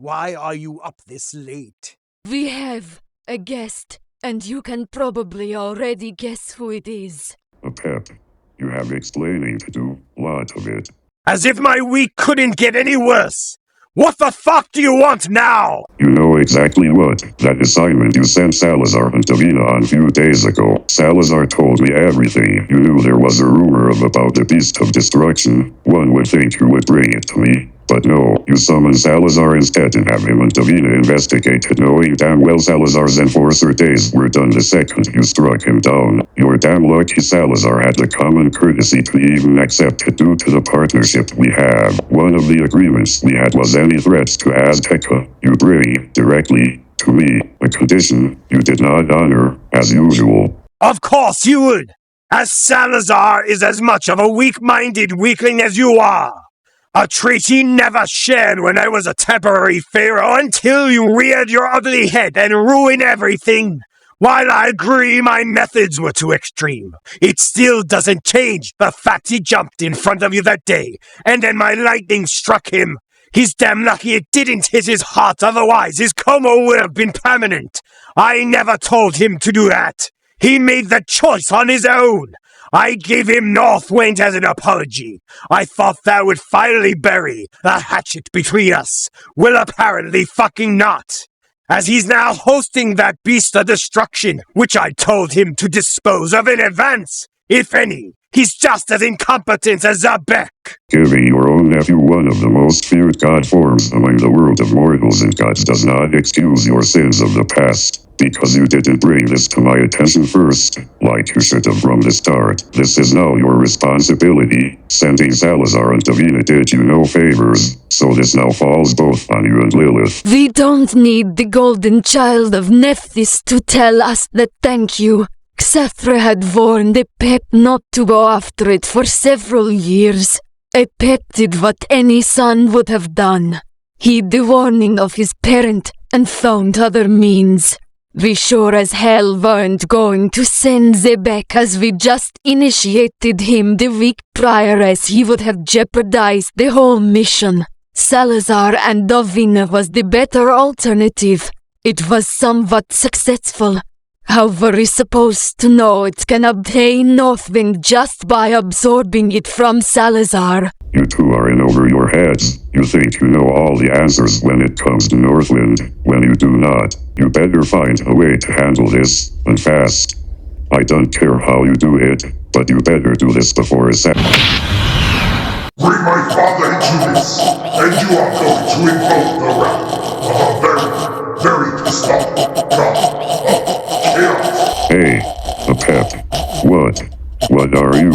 Why are you up this late? We have a guest, and you can probably already guess who it is. Apep, you have explaining to do, lot of it. As if my week couldn't get any worse! What the fuck do you want now? You know exactly what. That assignment you sent Salazar and Davina on a few days ago. Salazar told me everything. You knew there was a rumor about the Beast of Destruction. One would think you would bring it to me. But no, you summoned Salazar instead and have him and Davina investigated, knowing damn well Salazar's enforcer days were done the second you struck him down. You're damn lucky Salazar had the common courtesy to even accept it due to the partnership we have. One of the agreements we had was any threats to Azteca, you bring directly to me, a condition you did not honor, as usual. Of course you would! As Salazar is as much of a weak-minded weakling as you are! A trait he never shared when I was a temporary pharaoh until you reared your ugly head and ruined everything. While I agree my methods were too extreme, it still doesn't change the fact he jumped in front of you that day, and then my lightning struck him. He's damn lucky it didn't hit his heart, otherwise his coma would have been permanent. I never told him to do that. He made the choice on his own. I gave him Northwind as an apology. I thought that would finally bury the hatchet between us. Well, apparently fucking not. As he's now hosting that Beast of Destruction, which I told him to dispose of in advance. If any, he's just as incompetent as Zabek. Giving your own nephew one of the most feared god forms among the world of mortals and gods does not excuse your sins of the past. Because you didn't bring this to my attention first, like you should have from the start. This is now your responsibility. Sending Salazar and Davina did you no favors, so this now falls both on you and Lilith. We don't need the golden child of Nephthys to tell us that thank you. Xethra had warned Apep not to go after it for several years. Apep did what any son would have done. Heed the warning of his parent and found other means. We sure as hell weren't going to send Zabek as we just initiated him the week prior, as he would have jeopardized the whole mission. Salazar and Davina was the better alternative. It was somewhat successful. How were we supposed to know it can obtain Northwind just by absorbing it from Salazar? You two are in over your heads. You think you know all the answers when it comes to Northwind. When you do not, you better find a way to handle this, and fast. I don't care how you do it, but you better do this before it's Bring my father into this, and you are going to invoke the wrath of a very, very pissed off god of chaos. Hey, Apep, what are you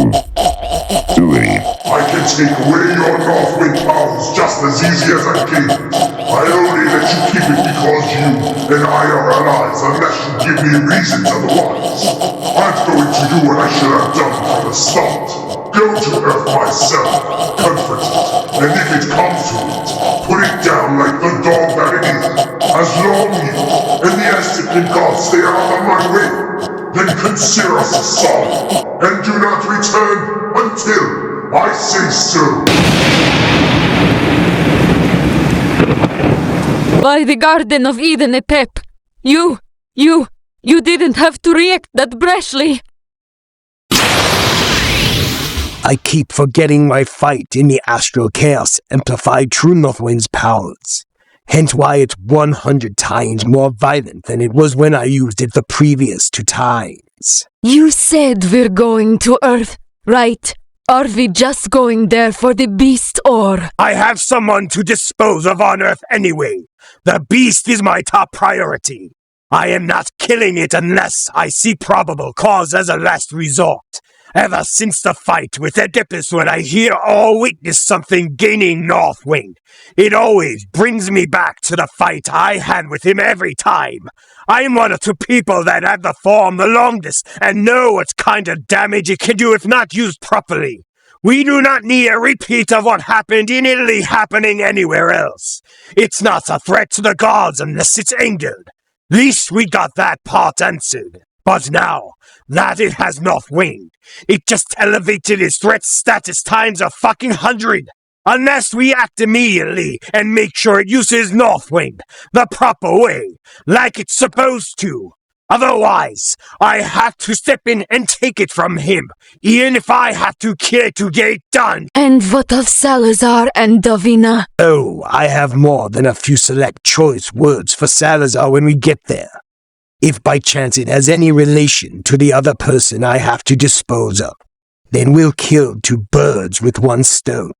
doing? I can take away your Northwind powers just as easy as I gave it. I only let you keep it because you and I are allies, unless you give me reasons otherwise. I'm going to do what I should have done from the start. Go to Earth myself, comfort it, and if it comes to it, put it down like the dog that it is. As long as you and the Aztecan gods stay out of my way, then consider us a solid, and do not return until I say so. By the Garden of Eden, Apep, you didn't have to react that brashly. I keep forgetting my fight in the Astral Chaos amplified True Northwind's powers. Hence why it's 100 times more violent than it was when I used it the previous 2 times. You said we're going to Earth, right? Are we just going there for the beast, or? I have someone to dispose of on Earth anyway. The beast is my top priority. I am not killing it unless I see probable cause as a last resort. Ever since the fight with Oedipus, when I hear or witness something gaining Northwind, it always brings me back to the fight I had with him every time. I am one of 2 people that have the form the longest and know what kind of damage it can do if not used properly. We do not need a repeat of what happened in Italy happening anywhere else. It's not a threat to the gods unless it's angered. Least we got that part answered. But now that it has Northwind, it just elevated its threat status times a fucking 100. Unless we act immediately and make sure it uses Northwind the proper way, like it's supposed to. Otherwise, I have to step in and take it from him, even if I have to kill it to get it done. And what of Salazar and Davina? Oh, I have more than a few select choice words for Salazar when we get there. If by chance it has any relation to the other person I have to dispose of, then we'll kill two birds with one stone.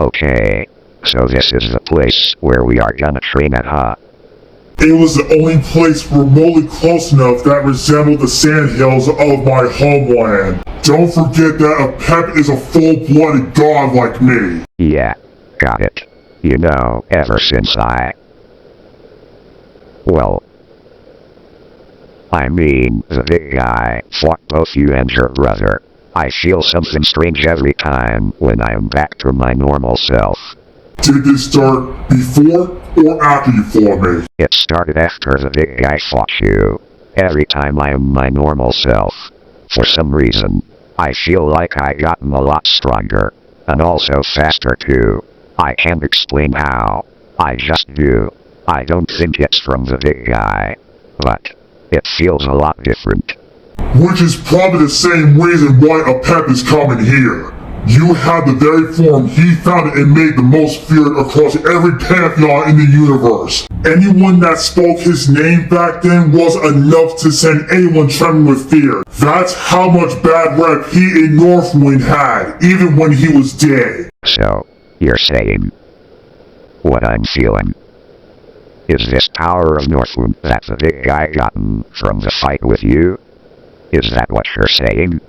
Okay, so this is the place where we are gonna train at, huh? It was the only place remotely close enough that resembled the sandhills of my homeland. Don't forget that Apep is a full-blooded god like me. Yeah, got it. You know, ever since well, I mean, the big guy fought both you and your brother. I feel something strange every time when I am back to my normal self. Did this start before or after you fought me? It started after the big guy fought you. Every time I am my normal self, for some reason, I feel like I gotten a lot stronger, and also faster too. I can't explain how. I just do. I don't think it's from the big guy, but it feels a lot different. Which is probably the same reason why Apep is coming here. You have the very form he founded and made the most feared across every pantheon in the universe. Anyone that spoke his name back then was enough to send anyone trembling with fear. That's how much bad rep he in Northwind had, even when he was dead. So, you're saying what I'm feeling is this power of Northwind that the big guy gotten from the fight with you? Is that what you're saying?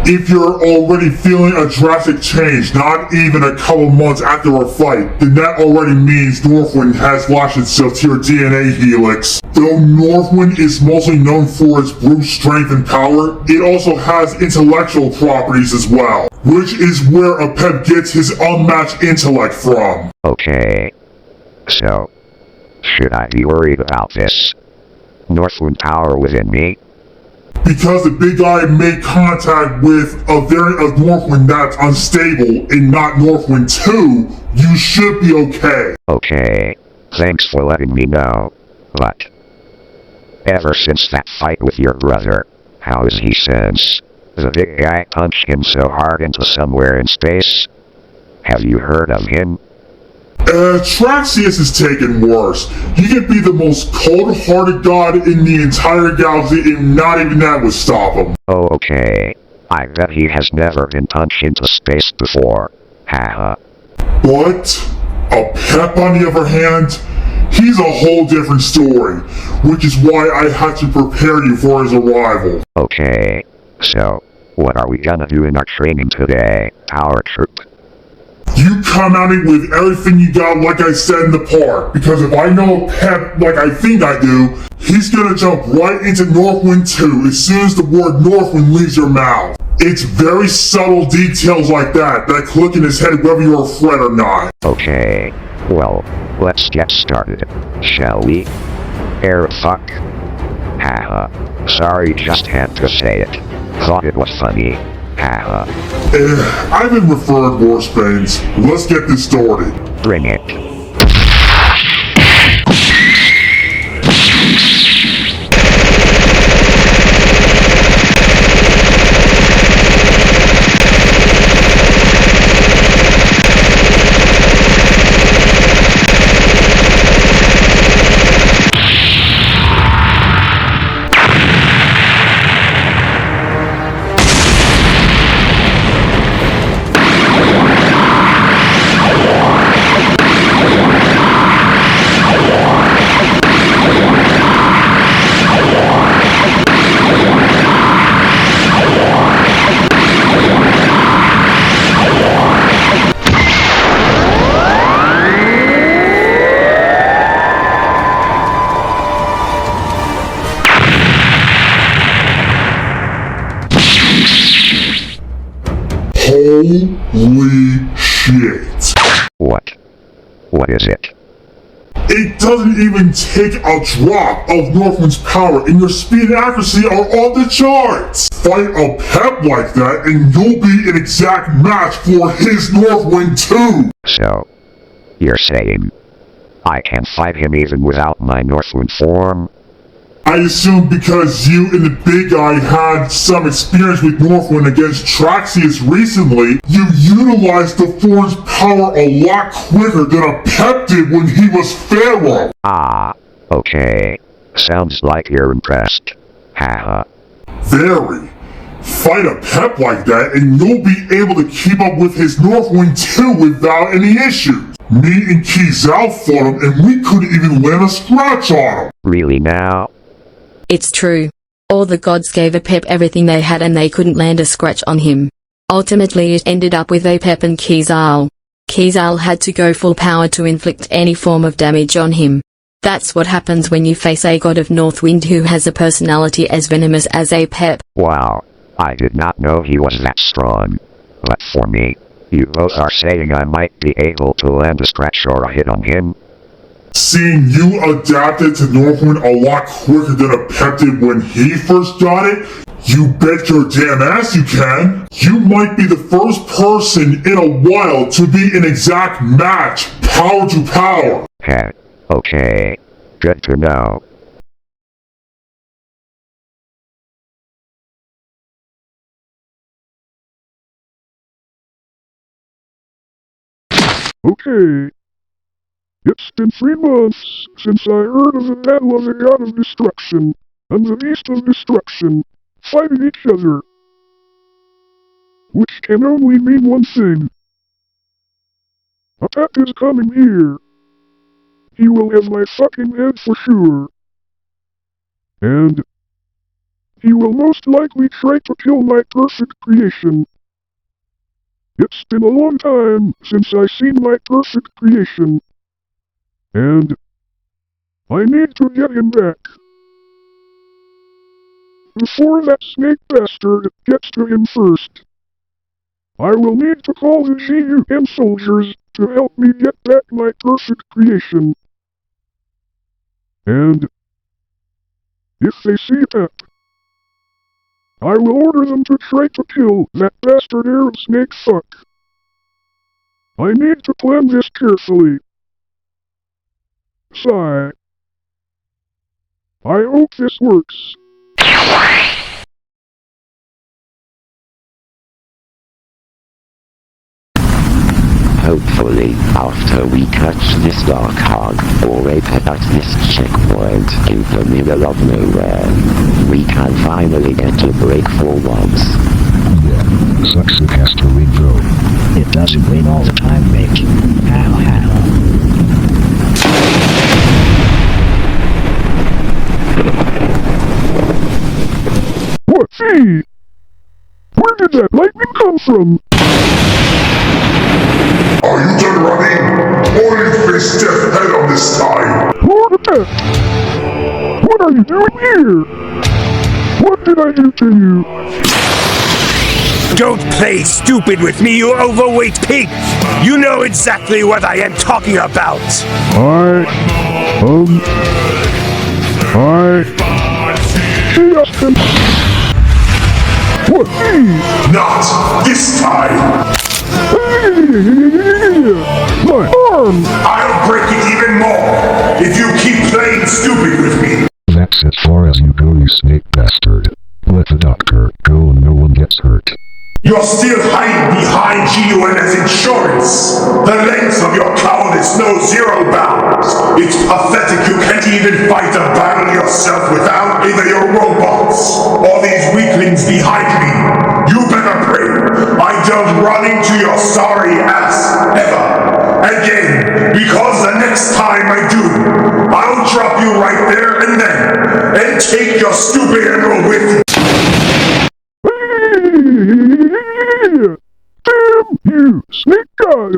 If you're already feeling a drastic change, not even a couple months after a fight, then that already means Northwind has latched itself to your DNA helix. Though Northwind is mostly known for its brute strength and power, it also has intellectual properties as well, which is where Apep gets his unmatched intellect from. Okay. So, should I be worried about this Northwind power within me? Because the big guy made contact with a variant of Northwind that's unstable and not Northwind 2, you should be okay. Okay, thanks for letting me know, but ever since that fight with your brother, how is he since? The big guy punched him so hard into somewhere in space? Have you heard of him? Traxius is taken worse. He could be the most cold-hearted god in the entire galaxy and not even that would stop him. Oh, okay. I bet he has never been punched into space before. Haha. But Apep, on the other hand, he's a whole different story, which is why I had to prepare you for his arrival. Okay, so what are we gonna do in our training today, powertrip? You come at me with everything you got like I said in the park, because if I know Apep like I think I do, he's gonna jump right into Northwind 2 as soon as the word Northwind leaves your mouth. It's very subtle details like that click in his head whether you're a friend or not. Okay, well, let's get started, shall we? Air fuck. Haha. Sorry, just had to say it. Thought it was funny. Haha. I've been referred worse pains. Let's get this started. Bring it. Holy shit. What? What is it? It doesn't even take a drop of Northwind's power, and your speed and accuracy are on the charts. Fight a pep like that, and you'll be an exact match for his Northwind too. So, you're saying I can fight him even without my Northwind form? I assume because you and the big guy had some experience with Northwind against Traxius recently, you utilized the form's power a lot quicker than Apep did when he was Pharaoh. Ah, okay. Sounds like you're impressed. Haha. Very. Fight Apep like that and you'll be able to keep up with his Northwind too without any issues. Me and Kizal fought him and we couldn't even land a scratch on him. Really now? It's true. All the gods gave Apep everything they had and they couldn't land a scratch on him. Ultimately it ended up with Apep and Kizal. Kizal had to go full power to inflict any form of damage on him. That's what happens when you face a god of Northwind who has a personality as venomous as Apep. Wow, I did not know he was that strong. But for me, you both are saying I might be able to land a scratch or a hit on him? Seeing you adapted to Northwind a lot quicker than Apep did when he first got it, you bet your damn ass you can. You might be the first person in a while to be an exact match, power to power. Heh, okay. Good to know. Okay. It's been 3 months since I heard of the battle of the God of Destruction and the Beast of Destruction fighting each other. Which can only mean one thing. Apep is coming here. He will have my fucking head for sure. And he will most likely try to kill my perfect creation. It's been a long time since I seen my perfect creation. And I need to get him back. Before that snake bastard gets to him first. I will need to call the GUM soldiers to help me get back my perfect creation. And if they see Apep, I will order them to try to kill that bastard Arab snake fuck. I need to plan this carefully. Sigh. I hope this works. Hopefully, after we catch this dark hog, or Apep at this checkpoint in the middle of nowhere, we can finally get to break for once. Yeah, sucks it has to rain though. It doesn't rain all the time, mate. How? What? Gee! Where did that lightning come from? Are you done running? Or you face death head on this time? Lord Apep! What are you doing here? What did I do to you? Don't play stupid with me, you overweight pig! You know exactly what I am talking about! Justin. What? Not this time! My arm! I'll break it even more if you keep playing stupid with me! That's as far as you go, you snake bastard. Let the doctor go and no one gets hurt. You're still hiding behind GUN as insurance! The length of your cowardice knows zero bounds! It's pathetic you can't even fight a battle yourself without either your robots or these weaklings behind me! You better pray I don't run into your sorry ass ever again, because the next time I do, I'll drop you right there and then, and take your stupid emerald with you! Damn you, snake guy!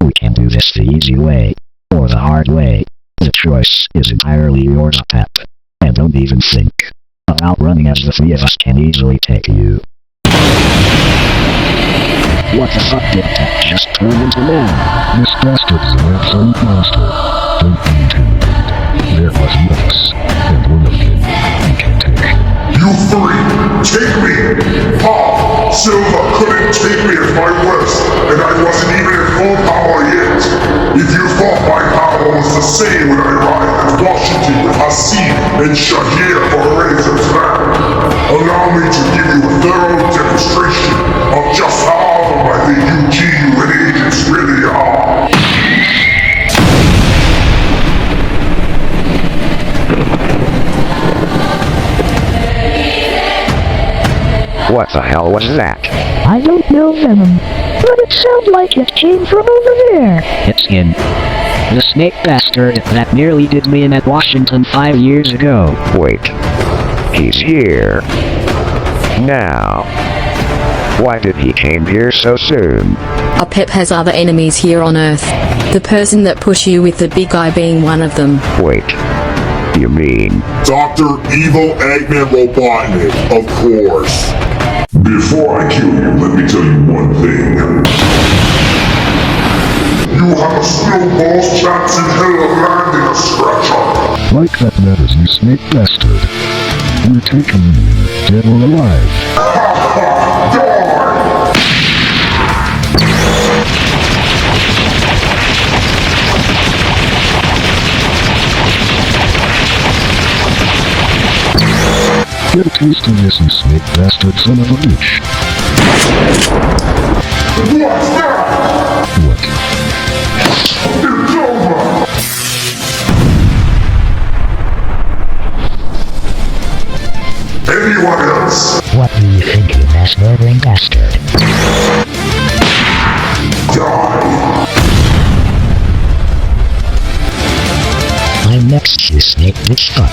We can do this the easy way, or the hard way. The choice is entirely yours, Apep. And don't even think about running, as the three of us can easily take you. What the fuck did that just turn into now? This bastard's an absolute monster. Don't be intimidated. There was looks, and one of them you can take. You three, take me! Pop, Silver couldn't take me at my worst, and I wasn't even at full power yet. If you thought my power was the same when I arrived at Washington with Hassim and Shahir for Razor's land, allow me to give you a thorough demonstration of just how mighty you GUN agents really are. What the hell was that? I don't know, Venom, but it sounds like it came from over there. It's him. The snake bastard that nearly did me in at Washington 5 years ago. Wait. He's here. Now. Why did he came here so soon? Apep has other enemies here on Earth. The person that pushed you with the big guy being one of them. Wait. You mean... Dr. Evil Eggman Robotnik, of course. Before I kill you, let me tell you one thing. You have a snowball's chance in hell of landing a scratch-up. Like that matters, you snake bastard. We're taking you, dead or alive. Die! Get a taste of this, you snake bastard son of a bitch. What's that? What? It's over! Anyone else? What do you think, you mass-murdering bastard? Die! I'm next, you snake bitch fuck.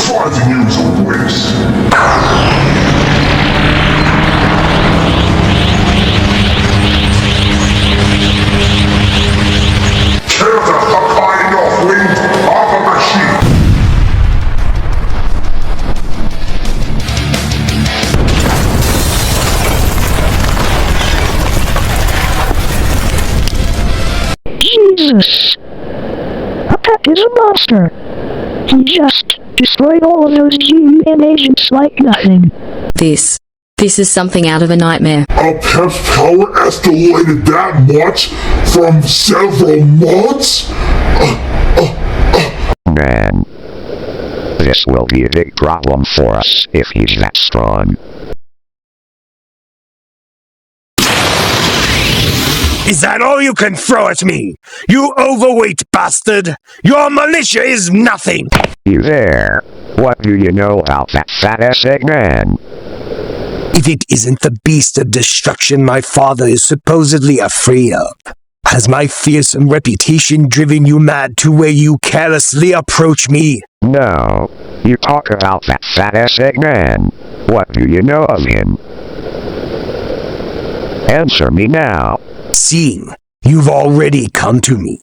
Try to use a whiz. Care to kind of winged of a machine? Jesus! Apep is a monster! He just destroyed all of those GUN agents like nothing. This is something out of a nightmare. Apep's power escalated that much from several months? Man. This will be a big problem for us if he's that strong. Is that all you can throw at me? You overweight bastard! Your militia is nothing! You there? What do you know about that fat-ass Eggman? If it isn't the beast of destruction my father is supposedly afraid of, has my fearsome reputation driven you mad to where you carelessly approach me? No. You talk about that fat-ass Eggman. What do you know of him? Answer me now. Seeing you've already come to me,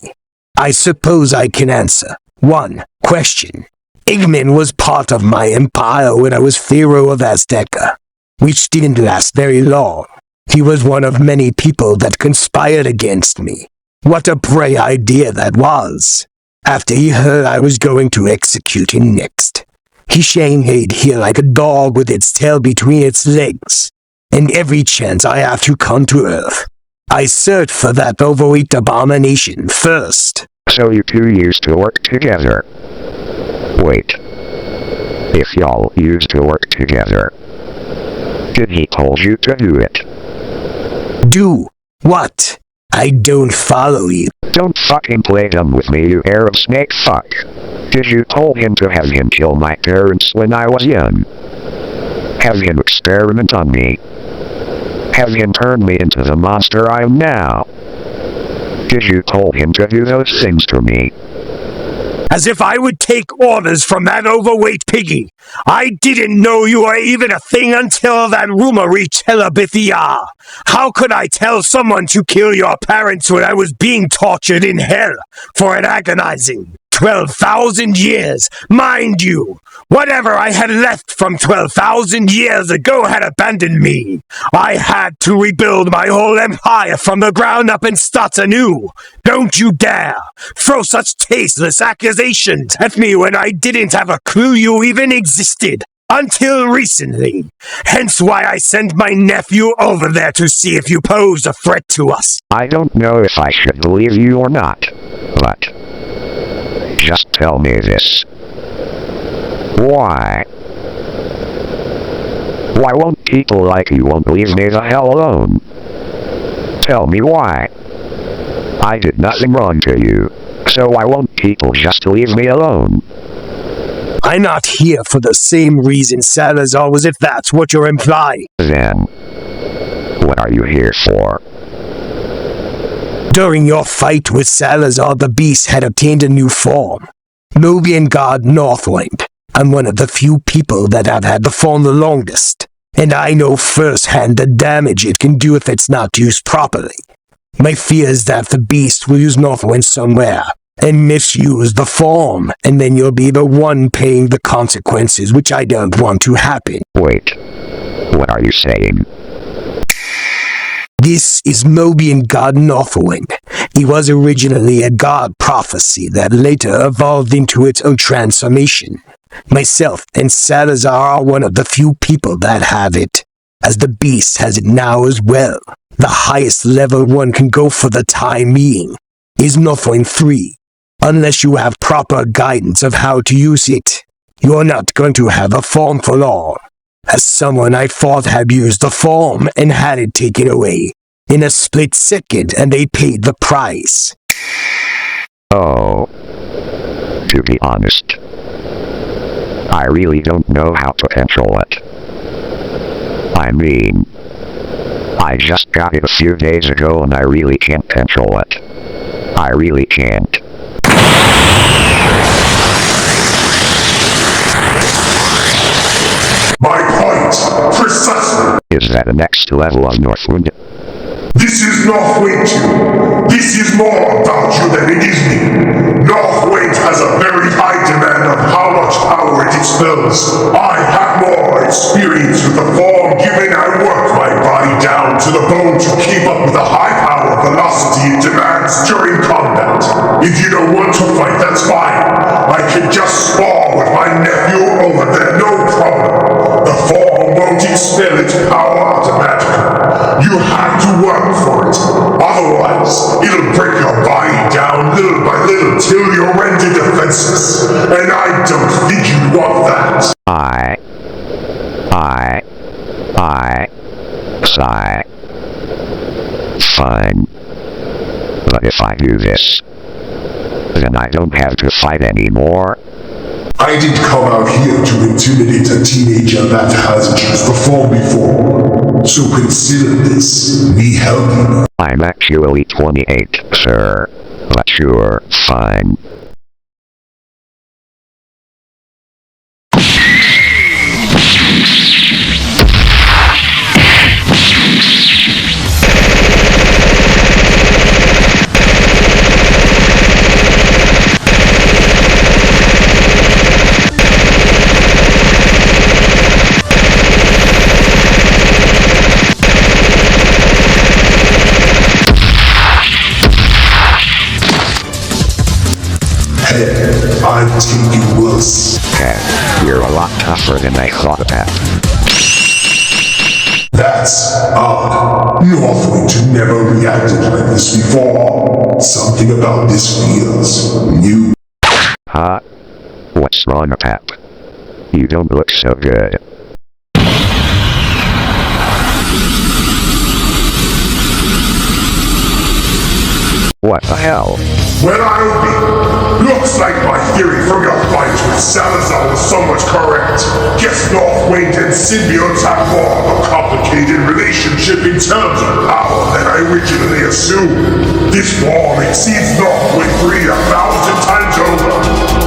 I suppose I can answer one question. Eggman was part of my empire when I was Pharaoh of Azteca, which didn't last very long. He was one of many people that conspired against me. What a bright idea that was! After he heard I was going to execute him next, he shanghaied here like a dog with its tail between its legs. And every chance I have to come to Earth, I search for that overweight abomination first. So you 2 used to work together. Wait. If y'all used to work together, did he told you to do it? Do what? I don't follow you. Don't fucking play dumb with me, you Arab snake fuck. Did you told him to have him kill my parents when I was young? Have him experiment on me? Have him turn me into the monster I am now? Did you told him to do those things to me? As if I would take orders from that overweight piggy. I didn't know you were even a thing until that rumor reached Helabithia. How could I tell someone to kill your parents when I was being tortured in hell for an agonizing 12,000 years? Mind you, whatever I had left from 12,000 years ago had abandoned me. I had to rebuild my whole empire from the ground up and start anew. Don't you dare throw such tasteless accusations at me when I didn't have a clue you even existed. Until recently. Hence why I sent my nephew over there to see if you pose a threat to us. I don't know if I should believe you or not, but just tell me this. Why? Why won't people like you won't leave me the hell alone? Tell me why. I did nothing wrong to you, so why won't people just leave me alone? I'm not here for the same reason Salazar was, if that's what you're implying. Then, what are you here for? During your fight with Salazar, the beast had obtained a new form. Nubian god Northwind. I'm one of the few people that have had the form the longest, and I know firsthand the damage it can do if it's not used properly. My fear is that the beast will use Northwind somewhere, and misuse the form, and then you'll be the one paying the consequences, which I don't want to happen. Wait, what are you saying? This is Mobian god Northwind. He was originally a god prophecy that later evolved into its own transformation. Myself and Salazar are one of the few people that have it, as the beast has it now as well. The highest level one can go for the time being is Northwind 3. Unless you have proper guidance of how to use it, you're not going to have a form for long. As someone I fought had used the form and had it taken away in a split second, and they paid the price. Oh, to be honest, I really don't know how to control it. I mean, I just got it a few days ago and I really can't control it. I really can't. My point, precisely. Is that the next level of Northwind? This is Northwind 2. This is more about you than it is me. Northwind has a very high demand of how much power it expels. I have more experience with the form, given I worked my body down to the bone to keep up with the high power velocity it demands during combat. If you don't want to fight, that's fine. I can just spar with my nephew over there, no problem. The form won't expel its power automatically. You have to work for it. Otherwise, it'll break your body down little by little till you're rendered defenseless. And I don't think you want that. Sigh. Fine. But if I do this, then I don't have to fight anymore. I didn't come out here to intimidate a teenager that hasn't used the form before. So consider this, me helping you. I'm actually 28, sir. But sure, fine. I've taken worse. Okay, you're a lot tougher than I thought, Apep. That's odd. Northwind never reacted like this before. Something about this feels new. Huh? What's wrong, Apep? You don't look so good. What the hell? Well, I'll be. Looks like my theory from your fight with Salazar was somewhat correct. Guess Northwind and symbiotes have more of a complicated relationship in terms of power than I originally assumed. This war exceeds Northwind 1,000 times over.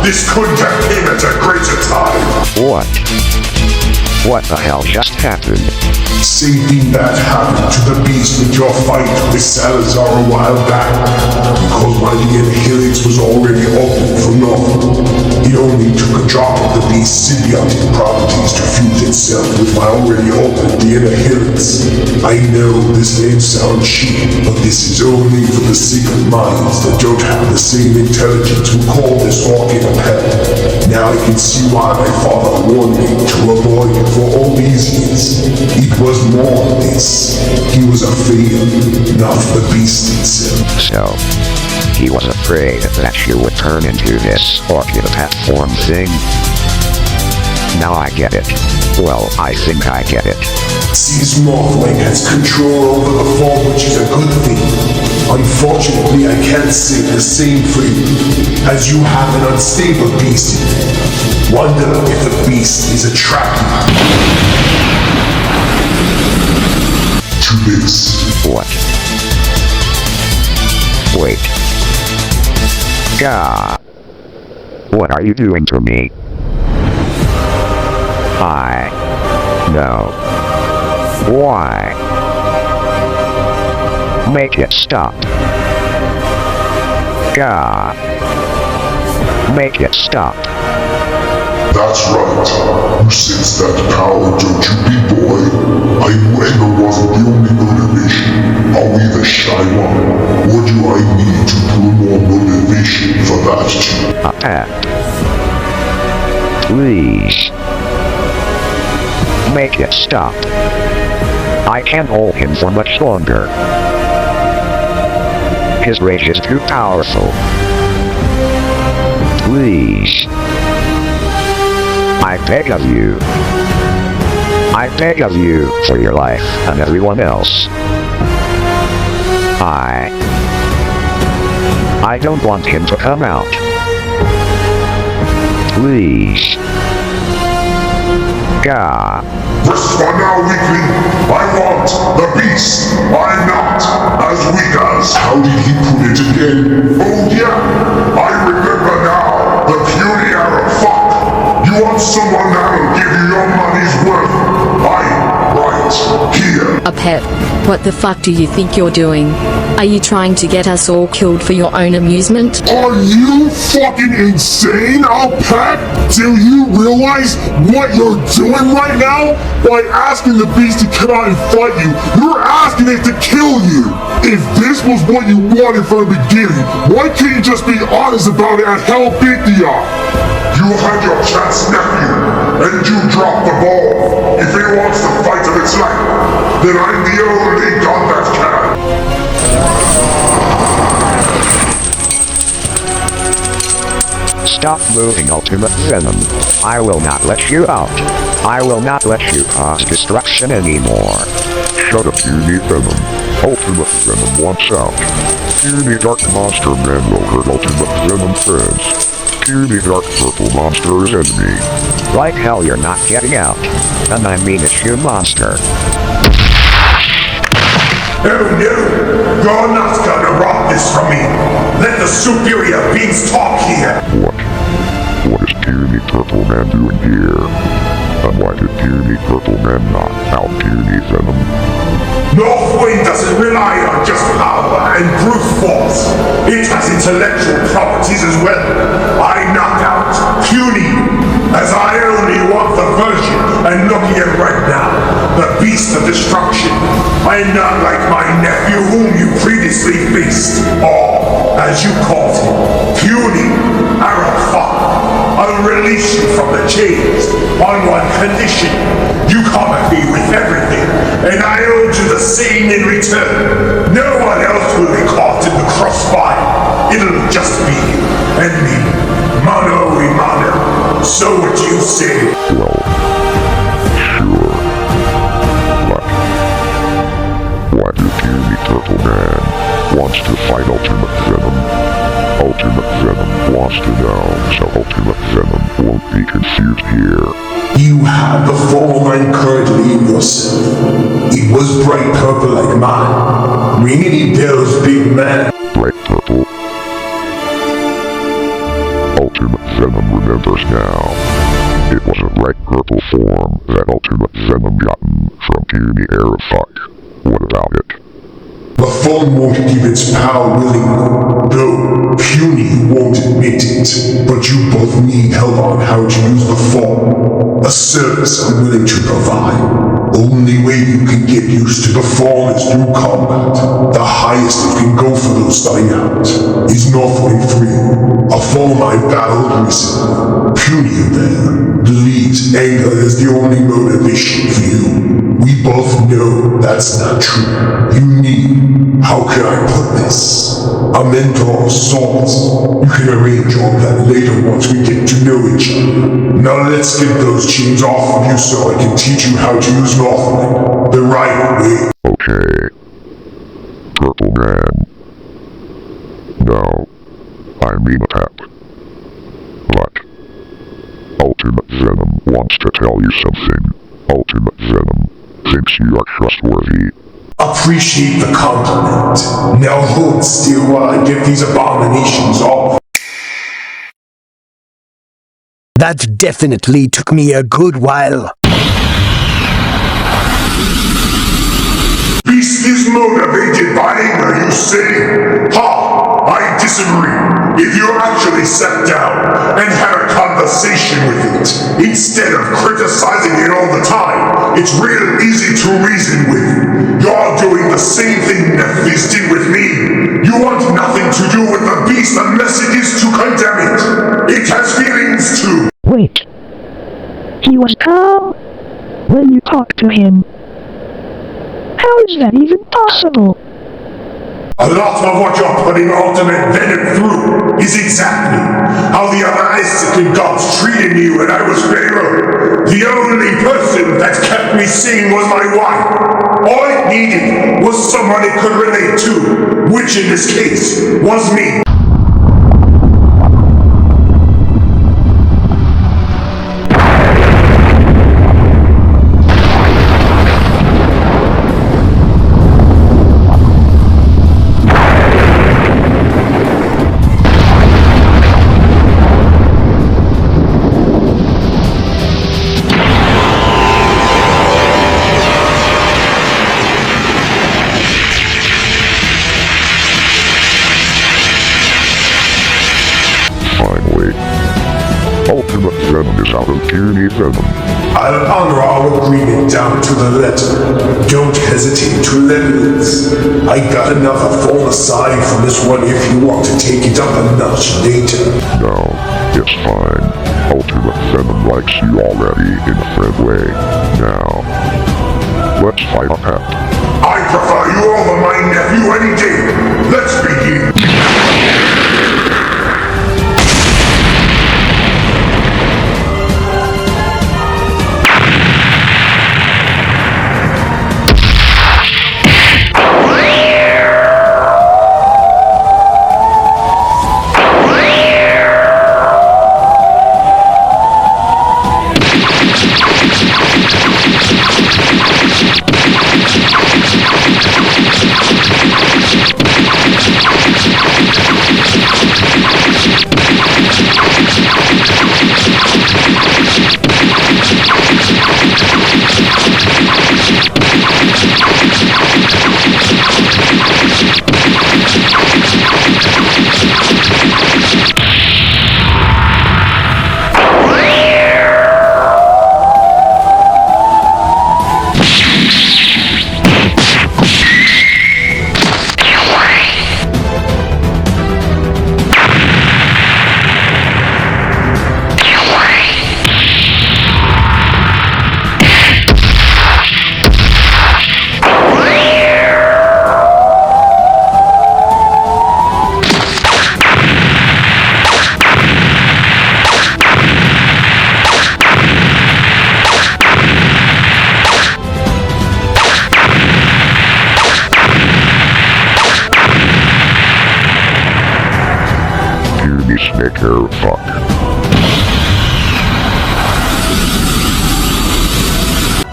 This couldn't have came at a greater time. What? What the hell just happened? Same thing that happened to the beast with your fight with Salazar a while back. Because my DNA helix was already open for Northwind. It only took a drop of the beast's symbiotic properties to fuse itself with my already open DNA helix. I know this name sounds cheap, but this is only for the secret minds that don't have the same intelligence who call this orchid a pet. Now I can see why my father warned me to avoid it for all these years. It was more than this. He was afraid, not the beast itself. So, he was afraid that you would turn into this orchid pet form thing? Now I get it. Well, I think I get it. Since Northwind has control over the form, which is a good thing. Unfortunately, I can't say the same for you, as you have an unstable beast in there. Wonder if the beast is attracted to this. What? Wait. Gah. What are you doing to me? No. Why? Make it stop. Gah. Make it stop. That's right. You sense that power, don't you, big boy? I knew anger wasn't the only motivation. Are we the shy one? Or do I need to pull more motivation for that too? Apep. Please. Make it stop. I can't hold him for much longer. His rage is too powerful. Please. I beg of you. I beg of you, for your life and everyone else. I don't want him to come out. Please. Gah. Respond now, weakling. I want the beast. I'm not as weak as. How did he put it again? Oh yeah, I remember now. The puny arrow. Fuck. You want someone that'll give you your money's worth? Right here. Apep, what the fuck do you think you're doing? Are you trying to get us all killed for your own amusement? Are you fucking insane, Apep? Do you realize what you're doing right now? By asking the beast to come out and fight you, you're asking it to kill you. If this was what you wanted from the beginning, why can't you just be honest about it and how big you are? You had your chance, nephew, and you dropped the ball. If it wants to fight of its life, then I'm the only god that can. Stop moving, Ultimate Venom. I will not let you out. I will not let you cause destruction anymore. Shut up, puny Venom. Ultimate Venom wants out. Puny Dark Monster Man will hurt Ultimate Venom friends. Puny Dark Purple Monster is enemy. Like hell you're not getting out. And I mean it, you monster. Oh no! You're not gonna rob this from me! Let the superior beings talk here! What is Puny Purple Man doing here? And why did Puny Purple Man knock out Puny Venom? Northwind doesn't rely on just power and brute force. It has intellectual properties as well. I knock out Puny, as I only want the version and looking at right now, the beast of destruction. I am not like my nephew whom you previously faced, or, as you called him, Puny Arafat. I'll release you from the chains on one condition. You come at me with everything, and I owe you the same in return. No one else will be caught in the crossfire. It'll just be you and me, mano a mano. So what you say? Well, sure. But why do Puny Turtle Man wants to fight Ultimate Venom? Ultimate Venom wants to know, so Ultimate Venom won't be confused here. You have the form I'm currently in yourself. It was bright purple like mine. Ring any bells, big man. Bright purple. Ultimate Venom remembers now. It was a bright purple form that Ultimate Venom gotten from Puny Aerofuck. What about it? The form won't give its power willingly, though Puny won't admit it. But you both need help on how to use the form. A service I'm willing to provide. Only way you can get used to the form is through combat. The highest it can go for those starting out is Northwind 3, a form I battled recently. Puny there believes anger is the only motivation for you. We both know that's not true. You need, how can I put this? A mentor of sorts. You can arrange all that later once we get to know each other. Now let's get those chains off of you so I can teach you how to use Northwind the right way. Okay. Purple Man. No, I mean Apep. But Ultimate Venom wants to tell you something. Ultimate Venom thinks you are trustworthy. Appreciate the compliment. Now hold still while I get these abominations off. That definitely took me a good while. Beast is motivated by anger, you say? Ha! I disagree. If you actually sat down and had a conversation with it, instead of criticizing it all the time, it's real easy to reason with. You're doing the same thing Nephthys did with me. You want nothing to do with the beast unless it is to condemn it. It has feelings too. Wait. He was calm when you talked to him. How is that even possible? A lot of what you're putting Ultimate Venom through is exactly how the other Isokin gods treated me when I was Pharaoh. The only person that kept me sane was my wife. All it needed was someone it could relate to, which in this case was me. Ultimate Venom is out of Puny Venom. I'll honor our agreement down to the letter. Don't hesitate to let loose. I got another form aside from this one if you want to take it up a notch later. No, it's fine. Ultimate Venom likes you already in a friend way. Now, let's fight Apep. I prefer you over my nephew any day. Let's begin. snake hair fuck.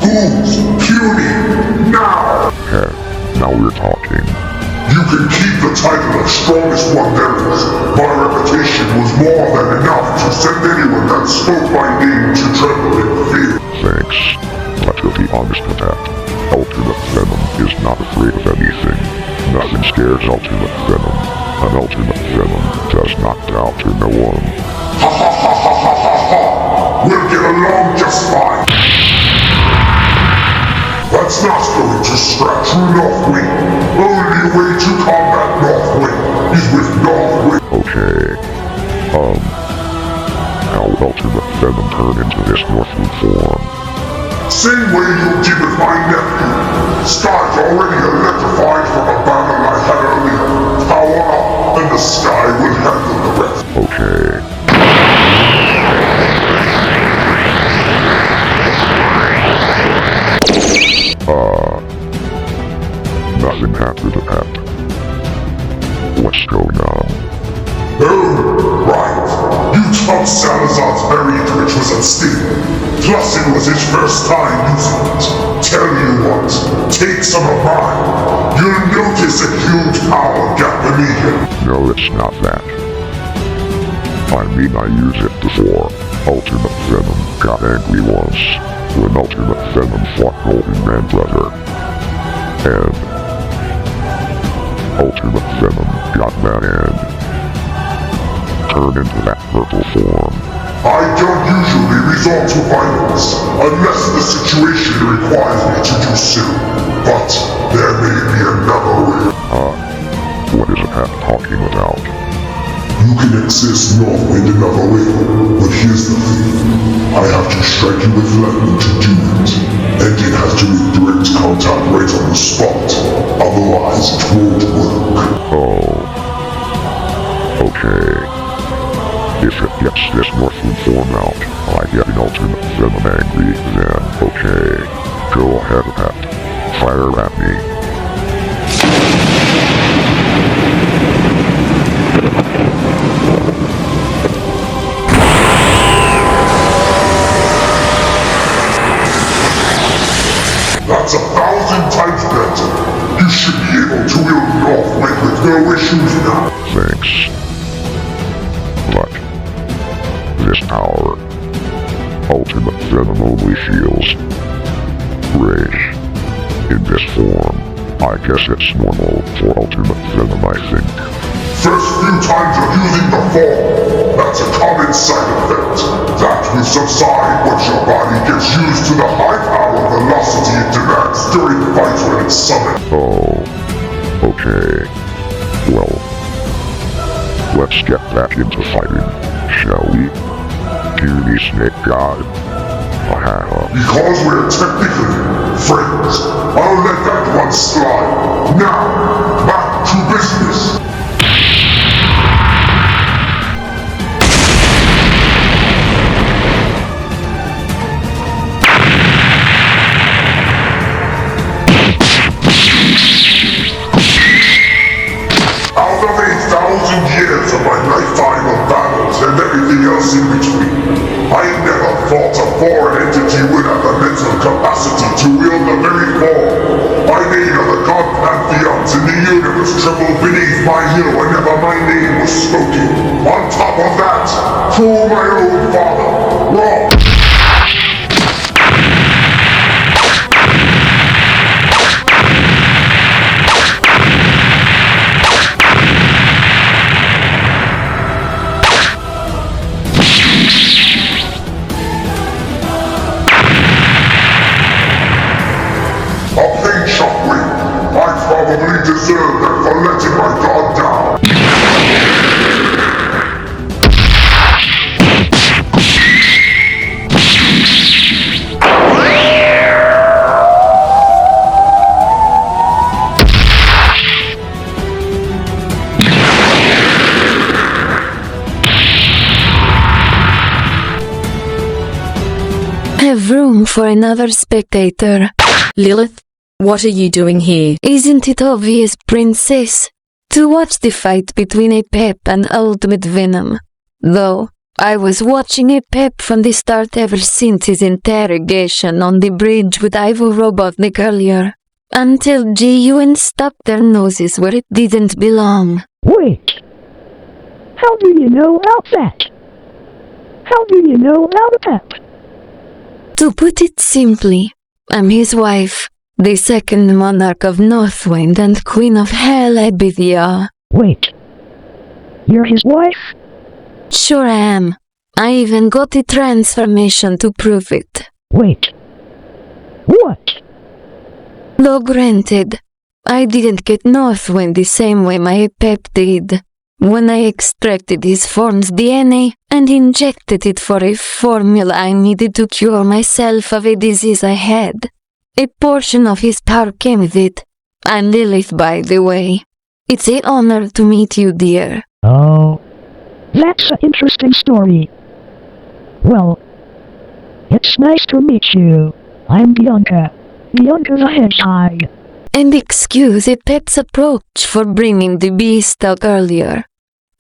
Who's puny now? Now we're talking. You can keep the title of strongest one there is. My reputation was more than enough to send anyone that spoke my name to tremble in fear. Thanks. But to be honest with that, Ultimate Venom is not afraid of anything. Nothing scares Ultimate Venom. An Ultimate Venom does not doubt to no one. Ha ha ha ha ha ha ha! We'll get along just fine. That's not going to scratch through Northwind. Only way to combat Northwind is with Northwind. Okay. How would Ultimate Venom turn into this Northwind form? Same way you did with my nephew. Sky's already electrified from a battle I had earlier. Power up, and the sky will handle the rest. Okay. Nothing happened to Pep. What's going on? Oh, right. You took Salazar's berry which was unstable. Plus it was his first time using it. Tell you what, take some of mine. You'll notice a huge power gap immediately. No, it's not that. I mean, I used it before. Ultimate Venom got angry once when Ultimate Venom fought Golden Man Brother. And Ultimate Venom got mad and turned into that purple form. I don't usually resort to violence unless the situation requires me to do so. But there may be another way. What is Apep talking about? You can access Northwind another way, but here's the thing. I have to strike you with lightning to do it, and it has to make direct contact right on the spot. Otherwise, it won't work. Oh. Okay. If it gets this Northwind form out, I get an Ultimate Venom angry, then okay. Go ahead, Apep. Fire at me. That's 1,000 times better. You should be able to wield Northwind with no issues now. Thanks. But this power, Ultimate Venom only feels rage. In this form, I guess it's normal for Ultimate Venom, I think. First few times of using the form, that's a common side effect. That will subside once your body gets used to the high power velocity it demands during fights when it's summoned. Oh, okay. Well, let's get back into fighting, shall we? Puny Snake God. Because we're technically friends, I'll let that one slide. Now, back to business. 1,000 years of my lifetime of battles and everything else in between, I never thought a foreign entity would have the mental capacity to wield the very form I made of the god pantheons in the universe tremble beneath my heel whenever my name was spoken. On top of that, fool my own father. Wrong. Probably deserve that for letting my god down. Have room for another spectator. Lilith, what are you doing here? Isn't it obvious, princess? To watch the fight between Apep and Ultimate Venom. Though, I was watching Apep from the start ever since his interrogation on the bridge with Ivo Robotnik earlier, until GUN stuck their noses where it didn't belong. Wait. How do you know about that? How do you know about Apep? To put it simply, I'm his wife, the second monarch of Northwind and queen of Hell Abithia. Wait. You're his wife? Sure I am. I even got the transformation to prove it. Wait. What? Though granted, I didn't get Northwind the same way my Apep did. When I extracted his form's DNA and injected it for a formula I needed to cure myself of a disease I had, a portion of his power came with it. I'm Lilith, by the way. It's an honor to meet you, dear. Oh. That's an interesting story. Well, it's nice to meet you. I'm Bianca. Bianca the Hedgehog. And excuse Apep's approach for bringing the beast out earlier.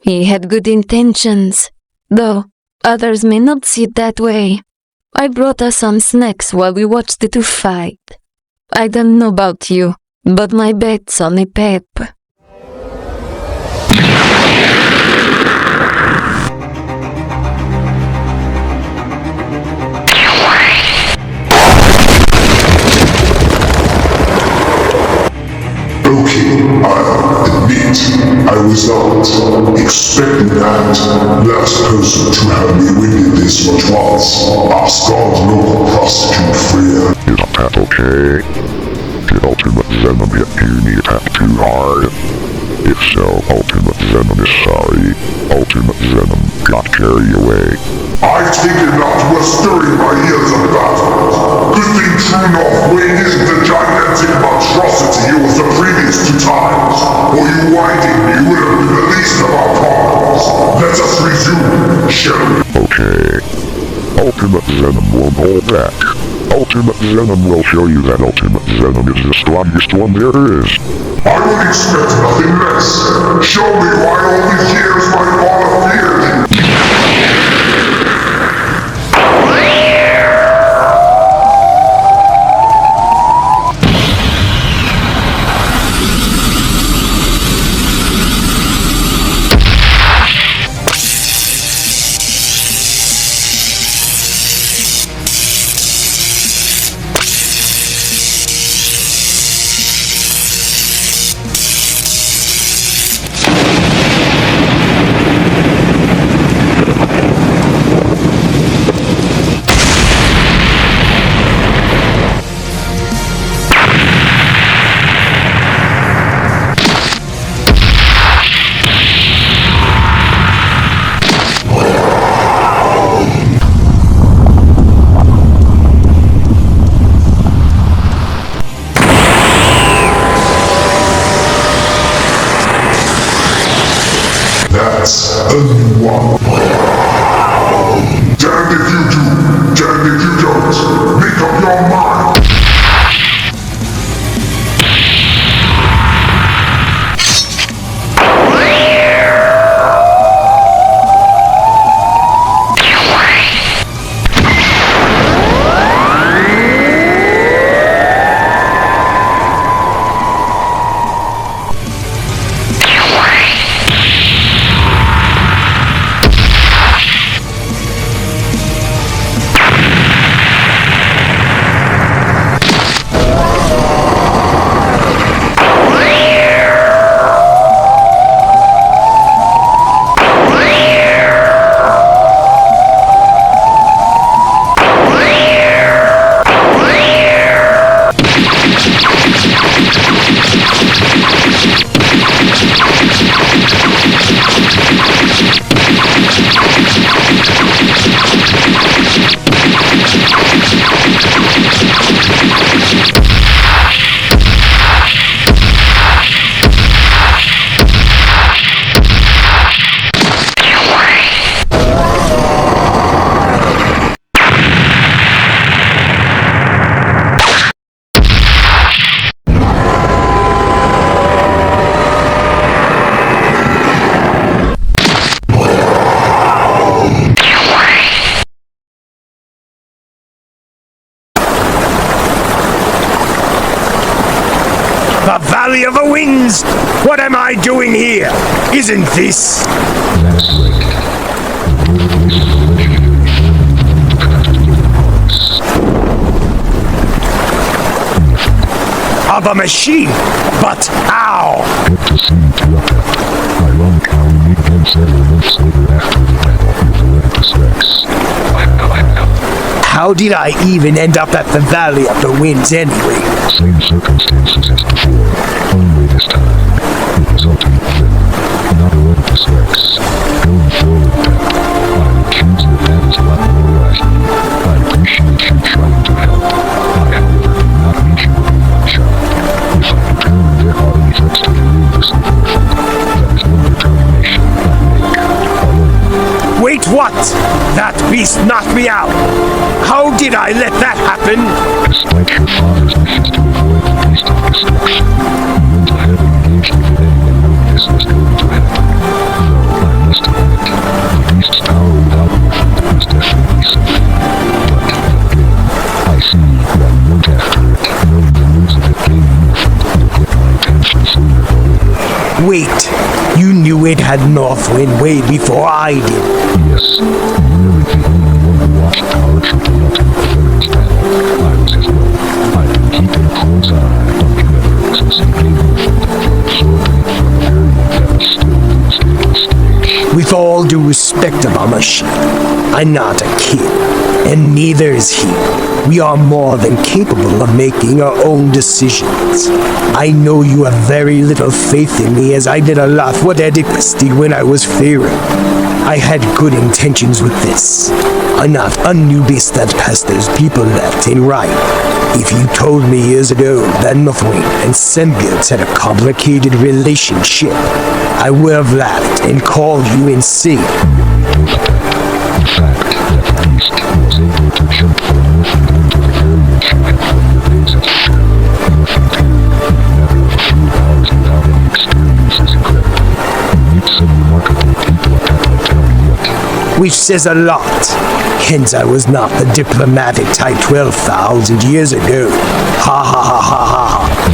He had good intentions, though others may not see it that way. I brought us some snacks while we watched the two fight. I don't know about you, but my bet's on Apep. Okay, I'll admit, I was not expecting that last person to have me winded this much once. Ask our local prostitute friend. Is Apep okay? Did Ultimate Venom hit Puny Apep too hard? If so, Ultimate Venom is sorry. Ultimate Venom got carried away. I take it not to a stirring my ears of battle. Good thing True North weighed in the gigantic monstrosity it was the previous two times, or you winding me would have been the least of our problems. Let us resume, shall we? Okay. Ultimate Venom won't hold back. Ultimate Venom will show you that Ultimate Venom is the strongest one there is. I would expect nothing less. Show me why all these years my father feared you. That's a new one. Damned if you do, damned if you don't. Make up your mind. What am I doing here? Isn't this That's right. The birthplace of the legendary of a machine? But how? Good to see you two up at. Ironic how we meet again several months later after the battle with the Oedipus Rex. How did I even end up at the Valley of the Winds anyway? Same circumstances as before, only this time it was ultimate venom, not Oedipus Rex. Going forward, Pep, I accuse that that is a lot more rational. I appreciate you trying to help. I, however, do not need you to be my child. If I determine there are any threats to the universe with orphan, that is one determination I make alone. Wait, what? That beast knocked me out. How did I let that happen? Despite your father's wishes to avoid the beast of destruction, you went ahead and engaged with it anyway knowing this was going to happen. Though, I must admit, the beast's power without orphan is definitely something. But, again, I see why you went after it, knowing the moves of it being orphaned would get my attention sooner or later. Wait, you knew it had Northwind way before I did. Yes, you really the only one who watched powertrip and ultimate venom's battle. I was as well. I've been keeping a close eye on the weather since he gave orphaned from absorbing it from a variant that was still in the stable stage. With all due respect of our machine, I'm not a kid, and neither is he. We are more than capable of making our own decisions. I know you have very little faith in me, as I did a lot what Oedipus did when I was Pharaoh. I had good intentions with this. I'm not a new beast that pesters people left and right. If you told me years ago that Northwind and symbiotes had a complicated relationship, I would have laughed and called you insane. The fact that the beast was able to jump from Northwind into the variant you had from your days at Shadow, Northwind 2, in a matter of a few hours without any experience is incredible. You meet some remarkable people at that, I tell you what. Which says a lot. Hence I was not the diplomatic type 12,000 years ago. Ha ha ha ha ha.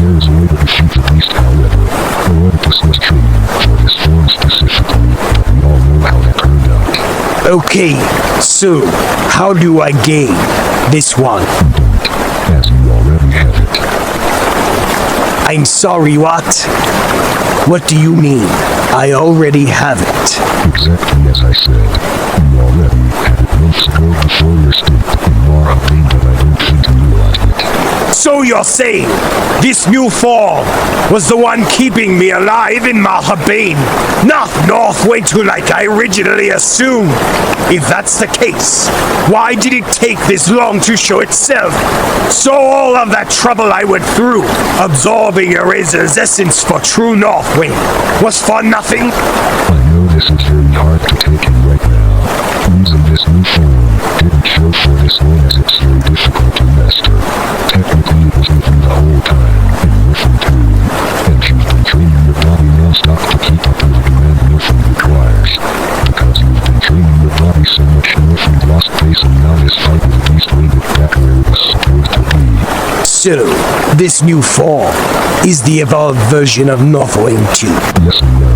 There is a way to defeat the beast, however. Oedipus was training for this form specifically, but we all know how that turned out. Okay, so how do I gain this one? Don't, as you already have it. I'm sorry, what? What do you mean? I already have it. Exactly as I said. You already had it months ago before your stint in Marhabane, but I don't think you realized it. So you're saying this new form was the one keeping me alive in Marhabane, not Northwind, like I originally assumed? If that's the case, why did it take this long to show itself? So all of that trouble I went through, absorbing Eraser's essence for true Northwind, was for nothing? I know this is very hard to take in right now. Using this new form didn't show for this long as it's very difficult to master. Technically it was with you the whole time, in Northwind 2, and you've been training your body non-stop to keep up with the demand Northwind requires. Because you've been training your body so much, Northwind lost pace and now this fight with the beast reined it back where it was supposed to be. So, this new form is the evolved version of Northwind 2. Yes and no.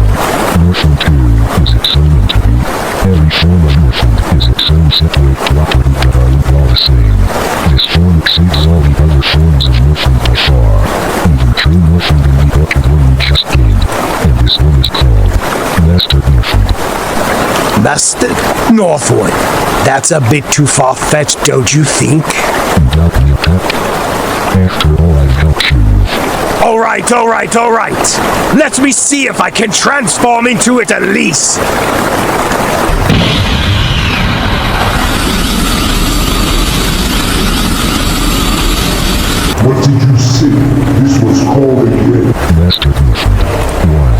Northwind 2 is its own entity. Every form of Northwind is its own separate property but are all the same. This form exceeds all the other forms of Northwind by far. Even true Northwind can be built with one you just gained, and this one is called Mastered Northwind. Mastered Northwind. That's a bit too far-fetched, don't you think? Doubt me, Pep. After all I've helped you with. Alright. Let me see if I can transform into it at least. What did you say? This was called again. Mastered Northwind. Why?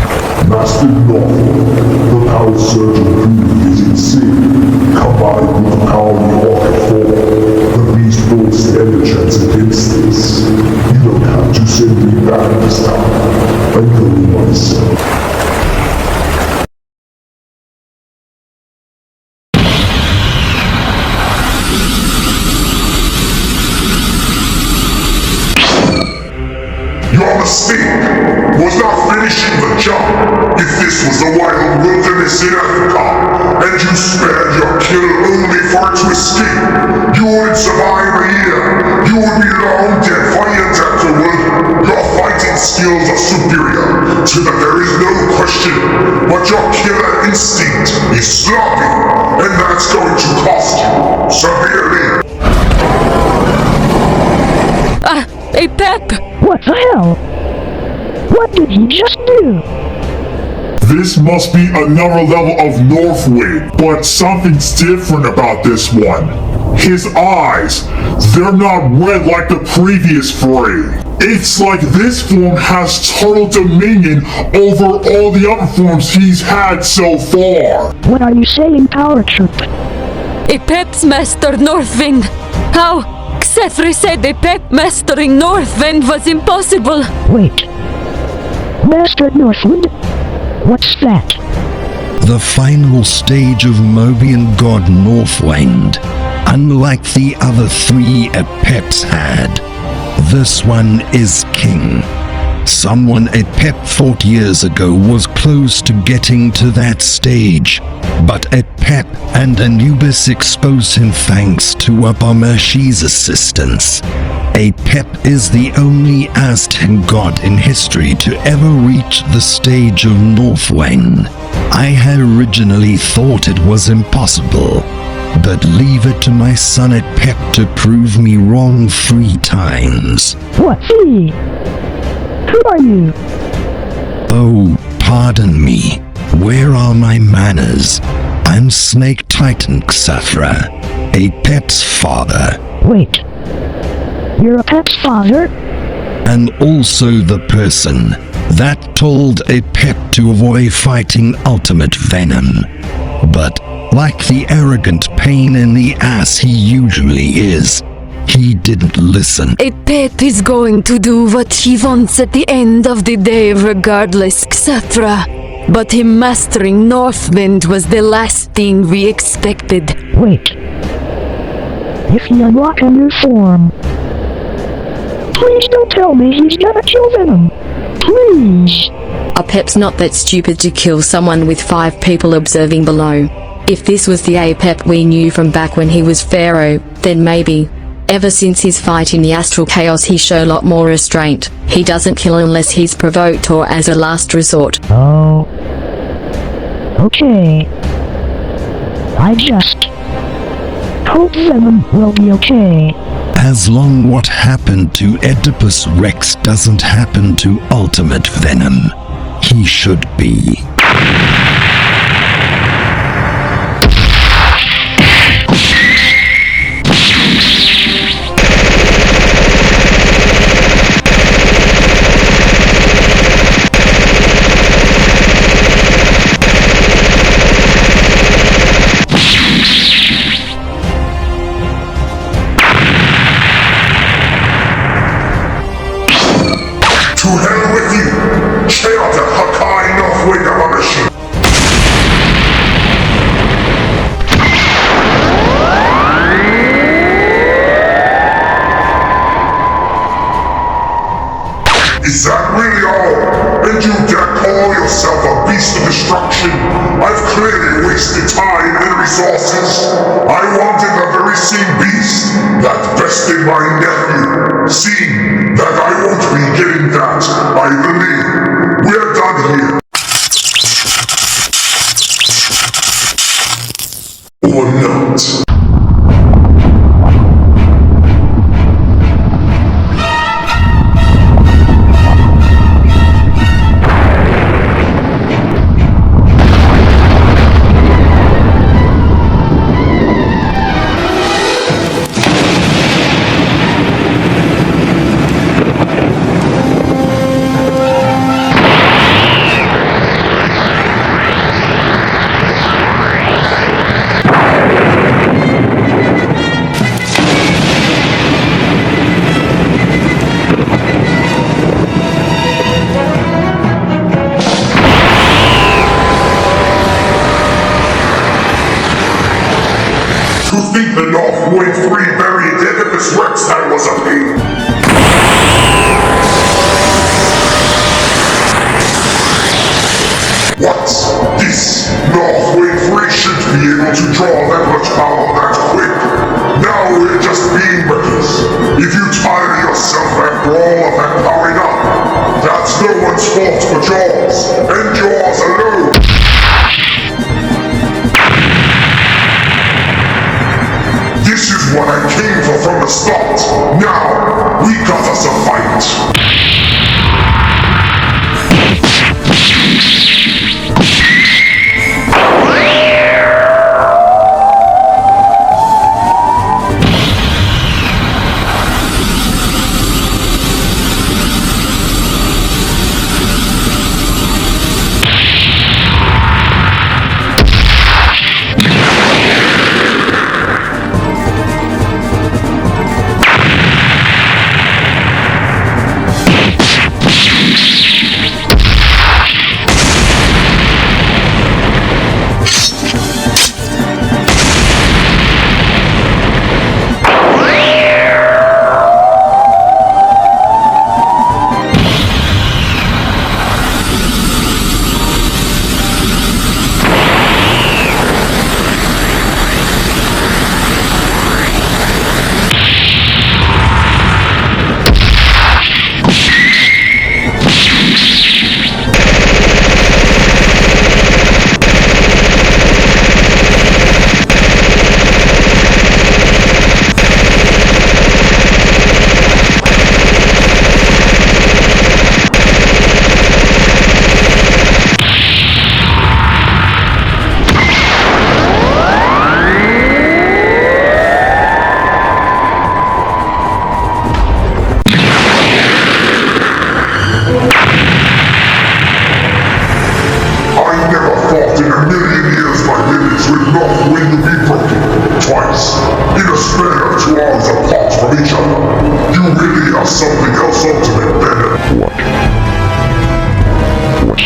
Mastered Northwind. The power surge of beauty is insane. Combined with the power of the Orchid form, the beast will stand a chance against this. You don't have to send me back this time. I'm going myself. Your mistake was not finishing the job. He's sloppy, and that's going to cost you severely. Apep! What the hell? What did he just do? This must be another level of Northwind, but something's different about this one. His eyes, they're not red like the previous three. It's like this form has total dominion over all the other forms he's had so far. What are you saying, powertrip? Apep's master Northwind! How? Xethri said Apep mastering Northwind was impossible! Wait. Master Northwind? What's that? The final stage of Mobian God Northwind. Unlike the other three Apeps had, this one is king. Someone Apep thought years ago was close to getting to that stage, but Apep and Anubis exposed him thanks to Abamershi's assistance. Apep is the only Aztec god in history to ever reach the stage of Northwind. I had originally thought it was impossible, but leave it to my son Apep to prove me wrong 3 times. What? He? Who are you? Oh, pardon me. Where are my manners? I'm Snake Titan Xethra, Apep's father. Wait. You're Apep's father? And also the person that told Apep to avoid fighting Ultimate Venom. But, like the arrogant pain in the ass he usually is, he didn't listen. Apep is going to do what he wants at the end of the day regardless, Xethra. But him mastering Northwind was the last thing we expected. Wait. If he unlock a new form... Please don't tell me he's gonna kill Venom. Please. Apep's not that stupid to kill someone with 5 people observing below. If this was the Apep we knew from back when he was Pharaoh, then maybe. Ever since his fight in the astral chaos he showed a lot more restraint. He doesn't kill unless he's provoked or as a last resort. Oh. Okay. I just hope Venom will be okay. As long what happened to Oedipus Rex doesn't happen to Ultimate Venom, he should be. To hell with you! Chaos Hakai Northwind Abameshi! Is that really all? And you dare call yourself a beast of destruction? I've clearly wasted time and resources. I wanted the very same beast that bested my nephew. Seeing that I won't be getting that, I believe we're done here. Or not. To think the Northwind 3 buried Oedipus Rex that was a pain. What? This Northwind 3 shouldn't be able to draw that much power that quick. Now we're just being reckless. If you tire yourself after all of that powering up, that's no one's fault but yours, and yours alone.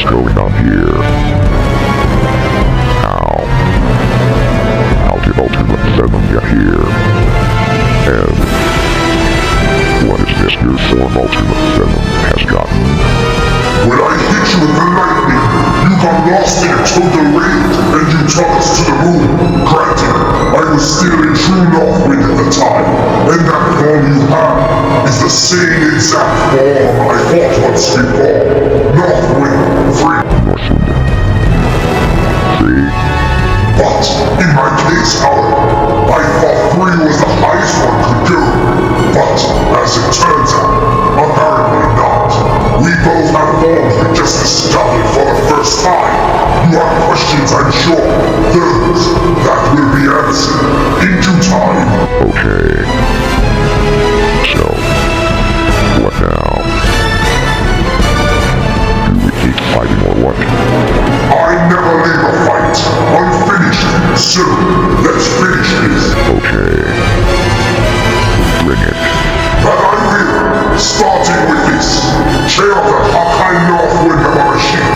going on here? How did Ultimate Venom get here? And what is this new form Ultimate Venom has gotten? When I hit you with the lightning, you got lost in a total rage, and you took us to the moon. Granted, I was still in true Northwind at the time, and that form you have is the same exact form I fought once before. Northwind 3. Northwind 3? But, in my case, however, I thought 3 was the highest one could do. But, as it turns out, apparently not. We both have forms we just discovered for the first time. You have questions, I'm sure. Those that will be answered in due time. Okay. So, what now? Do we keep fighting or what? I never leave a fight unfinished, so let's finish this. Okay. Bring it. That I will, starting with this. Tear up the Hakai Northwind of our machine.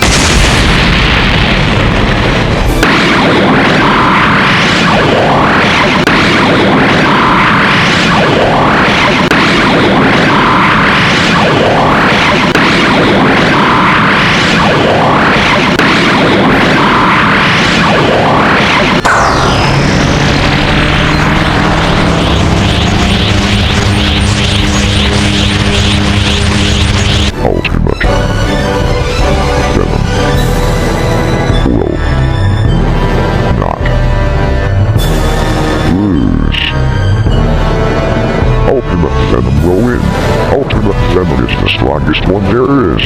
Venom is the strongest one there is.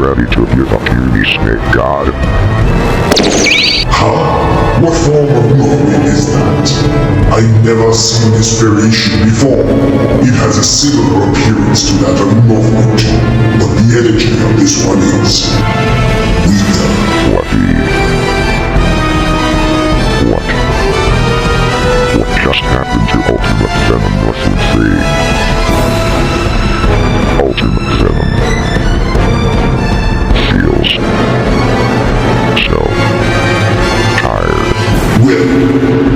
Ready to give up to me, Snake God? Huh? What form of movement is that? I've never seen this variation before. It has a similar appearance to that of movement, but the energy of this one is weaker. What just happened to Ultimate Venom Northwood 3? Ultimate Venom feels so tired. Well,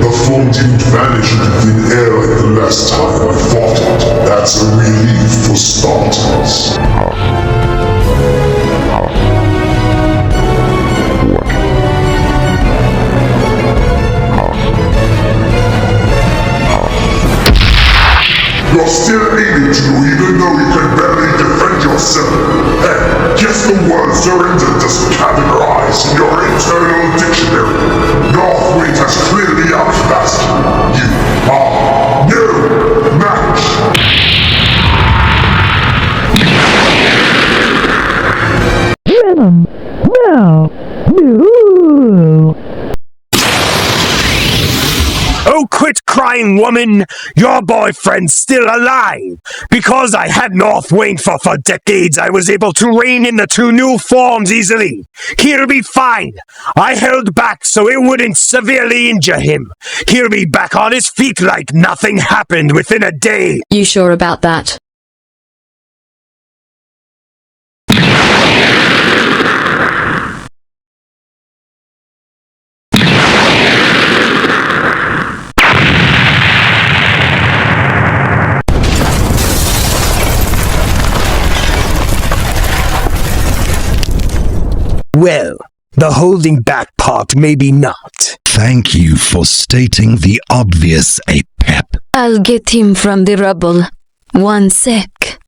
the form didn't vanish into thin air like the last time I fought it. That's a relief for starters. You're still able to, even though you can barely defend yourself. Hey, guess the word surrender doesn't categorize in your internal dictionary. Northwind has clearly outclassed you. You are no match. Venom! No! No! Oh, quit crying, woman! Your boyfriend's still alive! Because I had Northwind for decades, I was able to rein in the two new forms easily. He'll be fine. I held back so it wouldn't severely injure him. He'll be back on his feet like nothing happened within a day. You sure about that? Well, the holding back part maybe not. Thank you for stating the obvious, Apep. I'll get him from the rubble. 1 sec.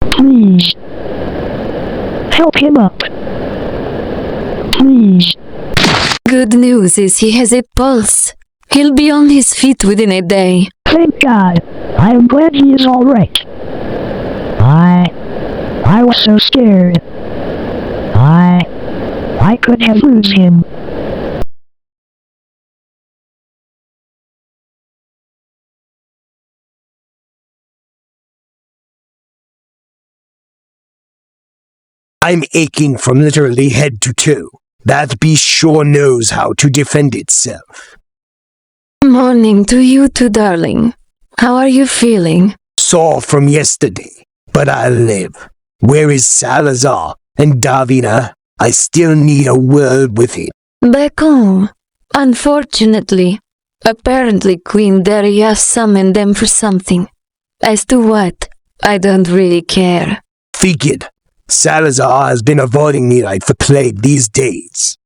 Please. Help him up. Please. Good news is he has a pulse. He'll be on his feet within a day. Thank God. I am glad he is alright. I was so scared. I could have lose him. I'm aching from literally head to toe. That beast sure knows how to defend itself. Morning to you too, darling. How are you feeling? Sore from yesterday, but I live. Where is Salazar and Davina? I still need a word with him. Back home. Unfortunately. Apparently Queen Daria summoned them for something. As to what, I don't really care. Figured. Salazar has been avoiding me like the plague these days.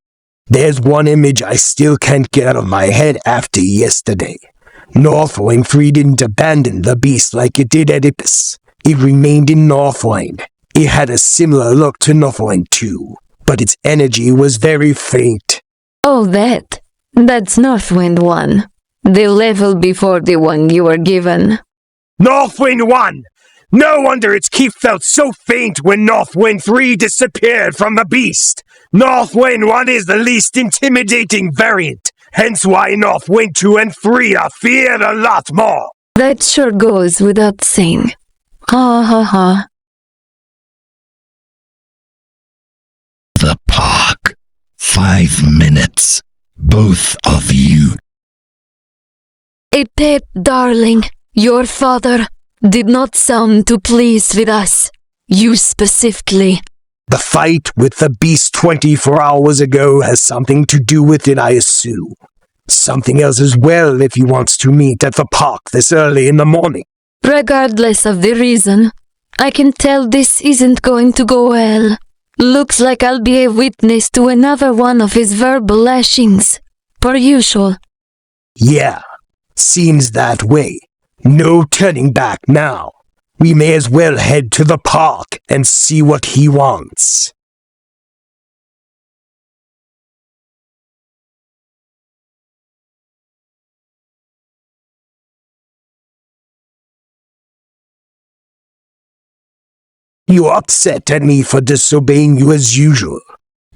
There's one image I still can't get out of my head after yesterday. Northwind 3 didn't abandon the beast like it did Oedipus. It remained in Northwind. It had a similar look to Northwind 2, but its energy was very faint. Oh, that's Northwind 1. The level before the one you were given. Northwind 1! No wonder its ki felt so faint when Northwind 3 disappeared from the beast. Northwind 1 is the least intimidating variant, hence why Northwind 2 and 3 are feared a lot more. That sure goes without saying. Ha ha ha. The park. 5 minutes. Both of you. Apep, darling, your father did not sound too pleased with us. You specifically. The fight with the beast 24 hours ago has something to do with it, I assume. Something else as well if he wants to meet at the park this early in the morning. Regardless of the reason, I can tell this isn't going to go well. Looks like I'll be a witness to another one of his verbal lashings. Per usual. Yeah, seems that way. No turning back now. We may as well head to the park and see what he wants. You're upset at me for disobeying you as usual.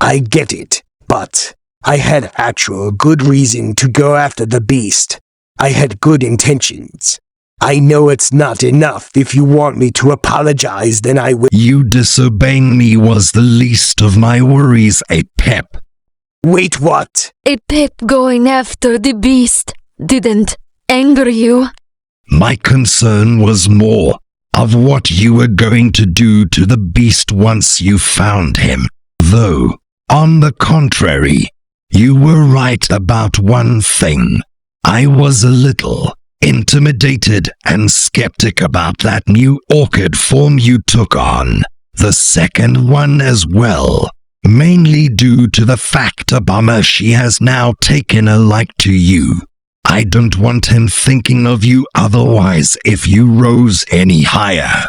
I get it, but I had actual good reason to go after the beast. I had good intentions. I know it's not enough. If you want me to apologize, then I will. You disobeying me was the least of my worries, Apep. Wait, what? Apep going after the beast didn't anger you? My concern was more of what you were going to do to the beast once you found him. Though, on the contrary, you were right about one thing. I was a little intimidated and skeptic about that new orchid form you took on. The second one as well, mainly due to the fact Obama she has now taken a like to you. I don't want him thinking of you otherwise if you rose any higher.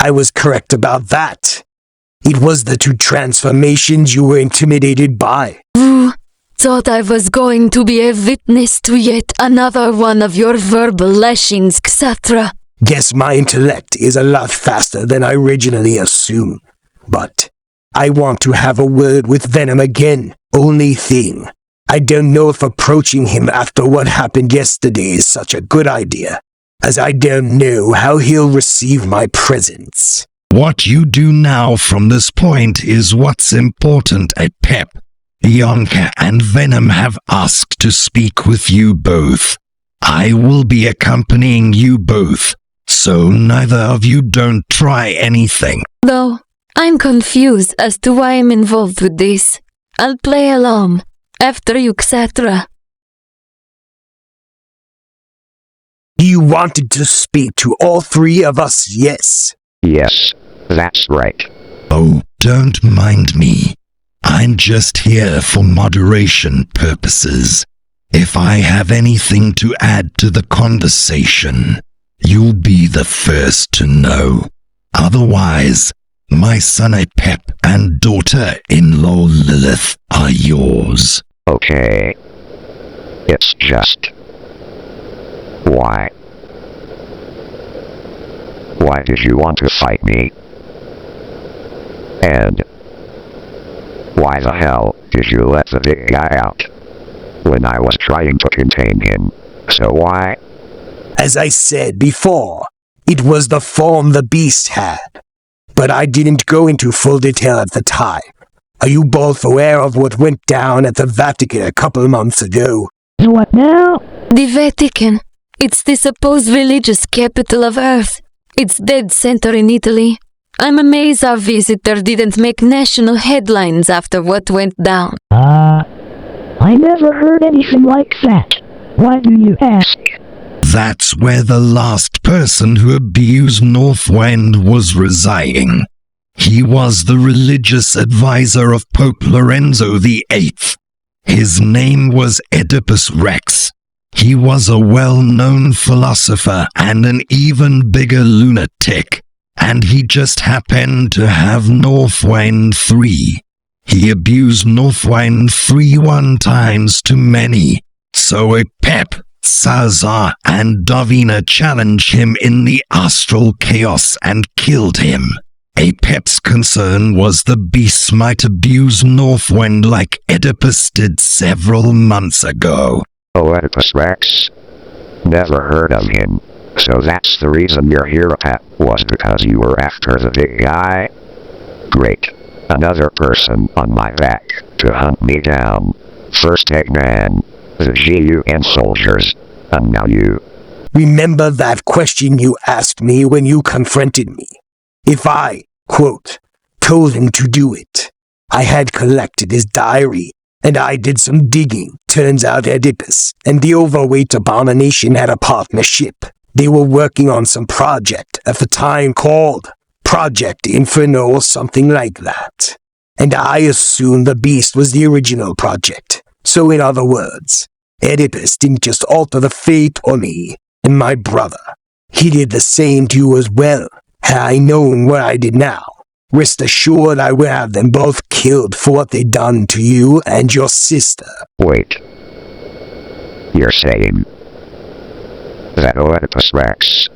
I was correct about that. It was the 2 transformations you were intimidated by. Ooh, thought I was going to be a witness to yet another one of your verbal lashings, etc. Guess my intellect is a lot faster than I originally assumed. But I want to have a word with Venom again. Only thing, I don't know if approaching him after what happened yesterday is such a good idea, as I don't know how he'll receive my presence. What you do now from this point is what's important, Apep. Yonka and Venom have asked to speak with you both. I will be accompanying you both, so neither of you don't try anything. Though, I'm confused as to why I'm involved with this. I'll play along. After you, etc. You wanted to speak to all 3 of us, yes? Yes, that's right. Oh, don't mind me. I'm just here for moderation purposes. If I have anything to add to the conversation, you'll be the first to know. Otherwise, my son Apep and daughter-in-law Lilith are yours. Okay. It's just... Why why did you want to fight me? And why the hell did you let the big guy out when I was trying to contain him? So why? As I said before, it was the form the beast had. But I didn't go into full detail at the time. Are you both aware of what went down at the Vatican a couple months ago? What now? The Vatican. It's the supposed religious capital of Earth. It's dead center in Italy. I'm amazed our visitor didn't make national headlines after what went down. I never heard anything like that. Why do you ask? That's where the last person who abused Northwind was residing. He was the religious advisor of Pope Lorenzo VIII. His name was Oedipus Rex. He was a well-known philosopher and an even bigger lunatic, and he just happened to have Northwind 3. He abused Northwind 3 times too many, so Apep, Salazar, and Davina challenged him in the astral chaos and killed him. Apep's concern was the beast might abuse Northwind like Oedipus did several months ago. Oedipus Rex? Never heard of him. So that's the reason you're here, Apep, was because you were after the big guy? Great. Another person on my back to hunt me down. First Eggman, the GUN soldiers, and now you. Remember that question you asked me when you confronted me? If I, quote, told him to do it. I had collected his diary, and I did some digging. Turns out Oedipus and the overweight abomination had a partnership. They were working on some project at the time called Project Inferno or something like that. And I assumed the beast was the original project. So in other words, Oedipus didn't just alter the fate on me and my brother. He did the same to you as well. Had I known what I did now, rest assured I would have them both killed for what they done to you and your sister. Wait. You're saying that Oedipus Rex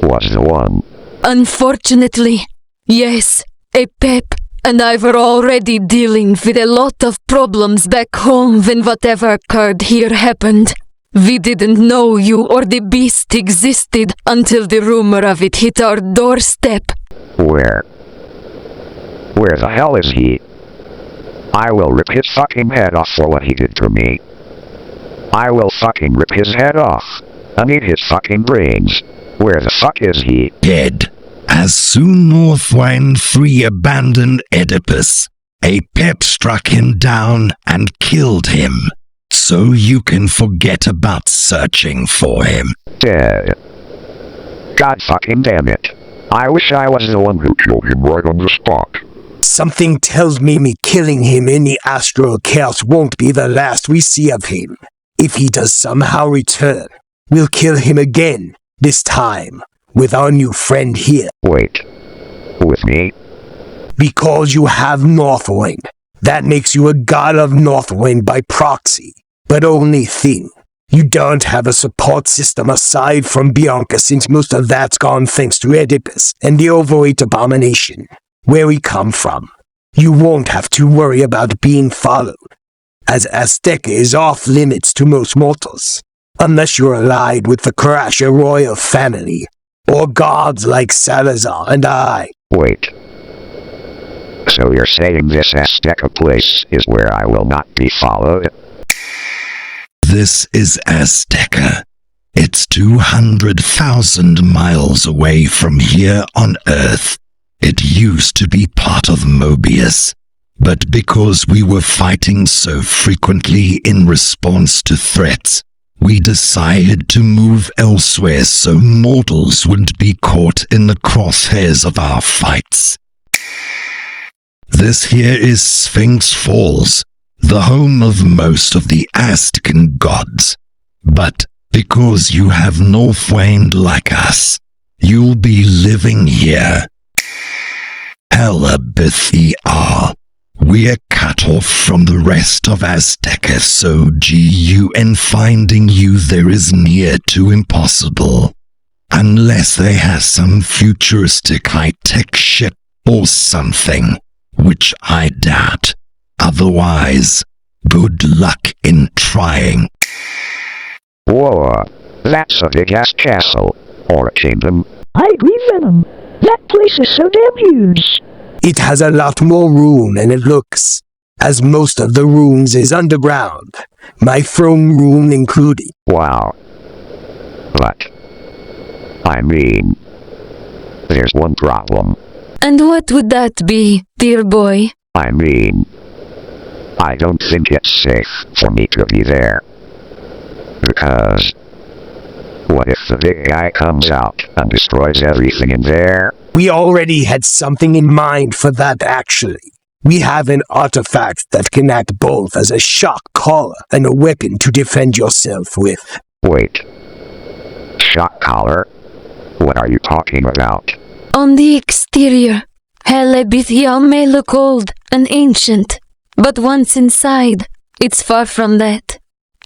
was the one? Unfortunately, yes. Apep and I were already dealing with a lot of problems back home when whatever occurred here happened. We didn't know you or the beast existed until the rumor of it hit our doorstep. Where the hell is he? I will rip his fucking head off for what he did to me. I will fucking rip his head off. I need his fucking brains. Where the fuck is he? Dead. As soon Northwind 3 abandoned Oedipus, Apep struck him down and killed him. So you can forget about searching for him. Dead. God fucking damn it. I wish I was the one who killed him right on the spot. Something tells me killing him in the astral chaos won't be the last we see of him. If he does somehow return, we'll kill him again, this time, with our new friend here. Wait. With me? Because you have Northwind. That makes you a god of Northwind by proxy. But only thing, you don't have a support system aside from Bianca since most of that's gone thanks to Oedipus and the overweight abomination. Where we come from, you won't have to worry about being followed, as Azteca is off limits to most mortals, unless you're allied with the Crasher royal family, or gods like Salazar and I. Wait. So you're saying this Azteca place is where I will not be followed? This is Azteca. It's 200,000 miles away from here on Earth. It used to be part of Mobius, but because we were fighting so frequently in response to threats, we decided to move elsewhere so mortals wouldn't be caught in the crosshairs of our fights. This here is Sphinx Falls, the home of most of the Aztecan gods. But because you have Northwind like us, you'll be living here. Hellabithiar. We're cut off from the rest of Azteca, so GUN finding you there is near to impossible. Unless they have some futuristic high-tech shit or something, which I doubt. Otherwise, good luck in trying. Whoa, that's a big-ass castle. Or a kingdom. I agree, Venom. That place is so damn huge. It has a lot more room than it looks, as most of the rooms is underground, my throne room included. Wow. But, I mean, there's one problem. And what would that be, dear boy? I mean, I don't think it's safe for me to be there. Because, what if the big guy comes out and destroys everything in there? We already had something in mind for that, actually. We have an artifact that can act both as a shock collar and a weapon to defend yourself with. Wait. Shock collar? What are you talking about? On the exterior, Helebithia may look old and ancient, but once inside, it's far from that.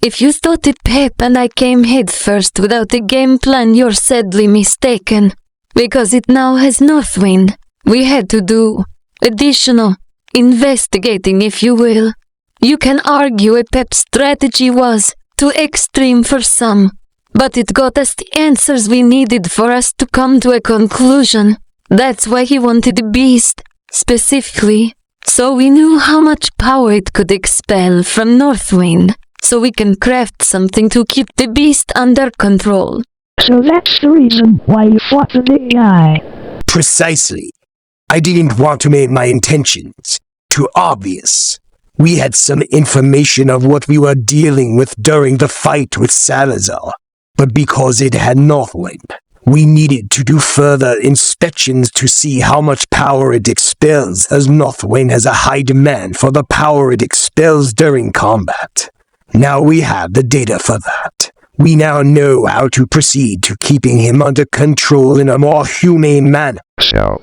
If you thought Apep and I came head first without a game plan, you're sadly mistaken. Because it now has Northwind, we had to do additional investigating, if you will. You can argue Apep's strategy was too extreme for some, but it got us the answers we needed for us to come to a conclusion. That's why he wanted the beast, specifically, so we knew how much power it could expel from Northwind, so we can craft something to keep the beast under control. So that's the reason why you fought the big guy. Precisely. I didn't want to make my intentions too obvious. We had some information of what we were dealing with during the fight with Salazar, but because it had Northwind, we needed to do further inspections to see how much power it expels, as Northwind has a high demand for the power it expels during combat. Now we have the data for that. We now know how to proceed to keeping him under control in a more humane manner. So,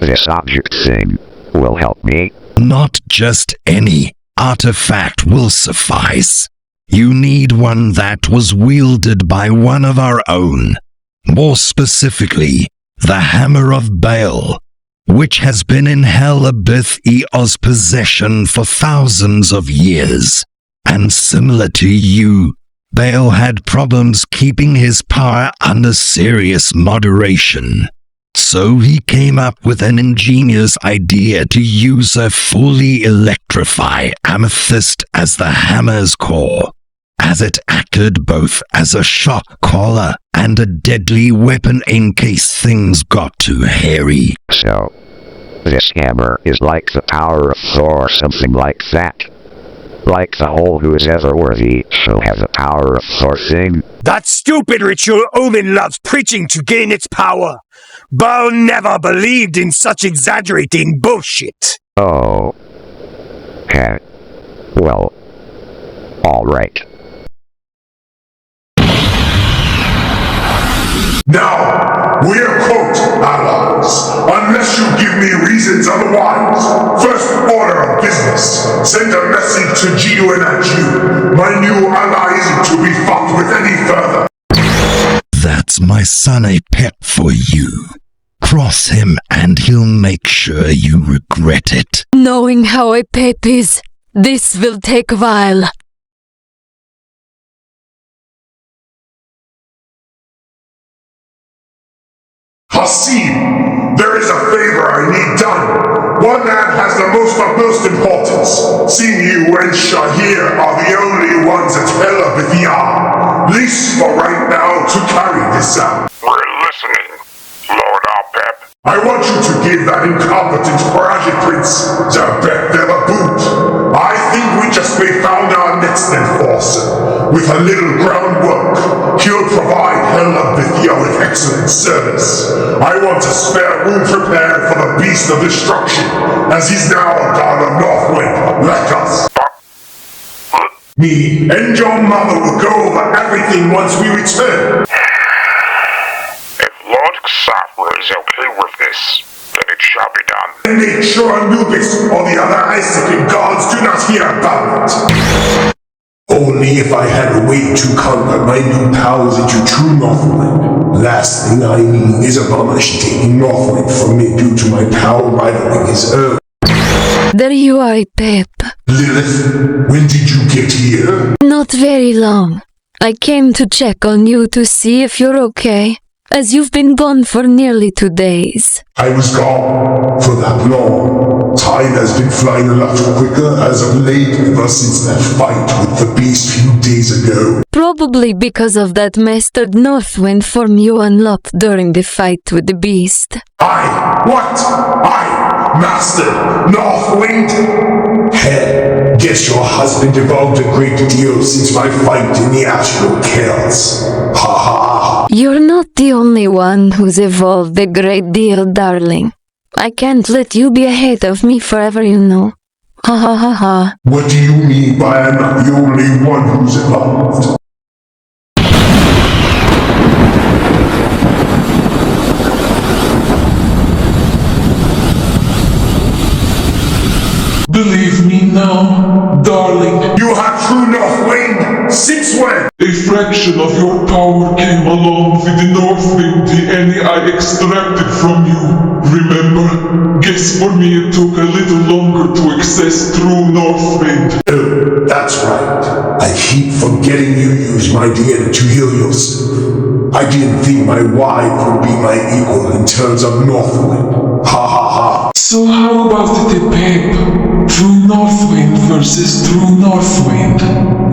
this object thing will help me? Not just any artifact will suffice. You need one that was wielded by one of our own. More specifically, the Hammer of Baal, which has been in Apep VS possession for thousands of years. And similar to you, Baal had problems keeping his power under serious moderation. So he came up with an ingenious idea to use a fully electrify amethyst as the hammer's core, as it acted both as a shock collar and a deadly weapon in case things got too hairy. So, this hammer is like the power of Thor or something like that. Like the whole who is ever worthy shall have the power of Thor thing. That stupid ritual Omen loves preaching to gain its power. Baal never believed in such exaggerating bullshit. Oh. Okay. Well, alright. Now, we're quote allies, unless you give me reasons otherwise. First order of business, send a message to Gio and Anju. My new ally isn't to be fucked with any further. That's my son Apep for you. Cross him and he'll make sure you regret it. Knowing how Apep is, this will take a while. Hassim, there is a favor I need done. One that has the most utmost importance. Seeing you and Shahir are the only ones at Helebithia. Least for right now to carry this out. We're listening, Lord Apep. I want you to give that incompetent Project Prince the bet of a boot. I think we just may found our next enforcer. With a little groundwork, he'll provide Helebithia with excellent service. I want a spare room prepared for the Beast of Destruction, as he's now a god of Northwind, like us. Me and your mother will go over everything once we return. If Lord Xafra is okay with this, then it shall be done. And make sure Anubis or the other Isaacan gods do not hear about it. Only if I had a way to convert my new powers into true Northwind. Last thing I need is Abomination taking Northwind from me due to my power rivaling his own. There you are, Apep. Lilith, when did you get here? Not very long. I came to check on you to see if you're okay, as you've been gone for nearly 2 days. I was gone for that long. Time has been flying a lot quicker as of late ever since that fight with the beast few days ago. Probably because of that mastered Northwind form you unlocked during the fight with the beast. Mastered Northwind? Hell, guess your husband evolved a great deal since my fight in the astral chaos. Ha ha. You're not the only one who's evolved a great deal, darling. I can't let you be ahead of me forever, you know. Ha ha ha ha. What do you mean by I'm not the only one who's evolved? Believe me now, darling. You have true Northwind? Since when? A fraction of your power came along with the Northwind DNA I extracted from you. Remember? Guess for me it took a little longer to access true Northwind. Oh, that's right. I keep forgetting you used my DNA to heal yourself. I didn't think my wife would be my equal in terms of Northwind. Ha ha ha. So how about it, Apep? True Northwind versus True Northwind.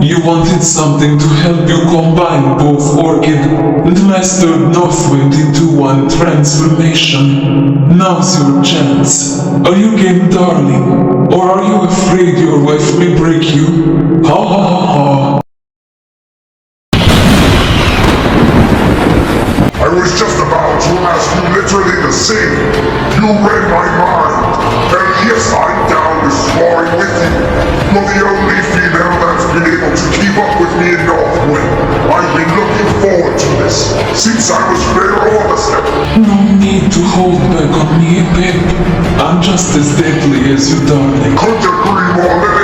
You wanted something to help you combine both Orchid and Mastered Northwind into one transformation. Now's your chance. Are you game, darling? Or are you afraid your wife may break you? Ha ha ha ha. I was just about to ask you literally the same. You read my mind. And yes, I'm down with sparring with you. You're the only female that's been able to keep up with me in Northwind. I've been looking forward to this since I was fair on the step. No need to hold back on me, Apep. I'm just as deadly as you, darling. Couldn't agree more, Lily.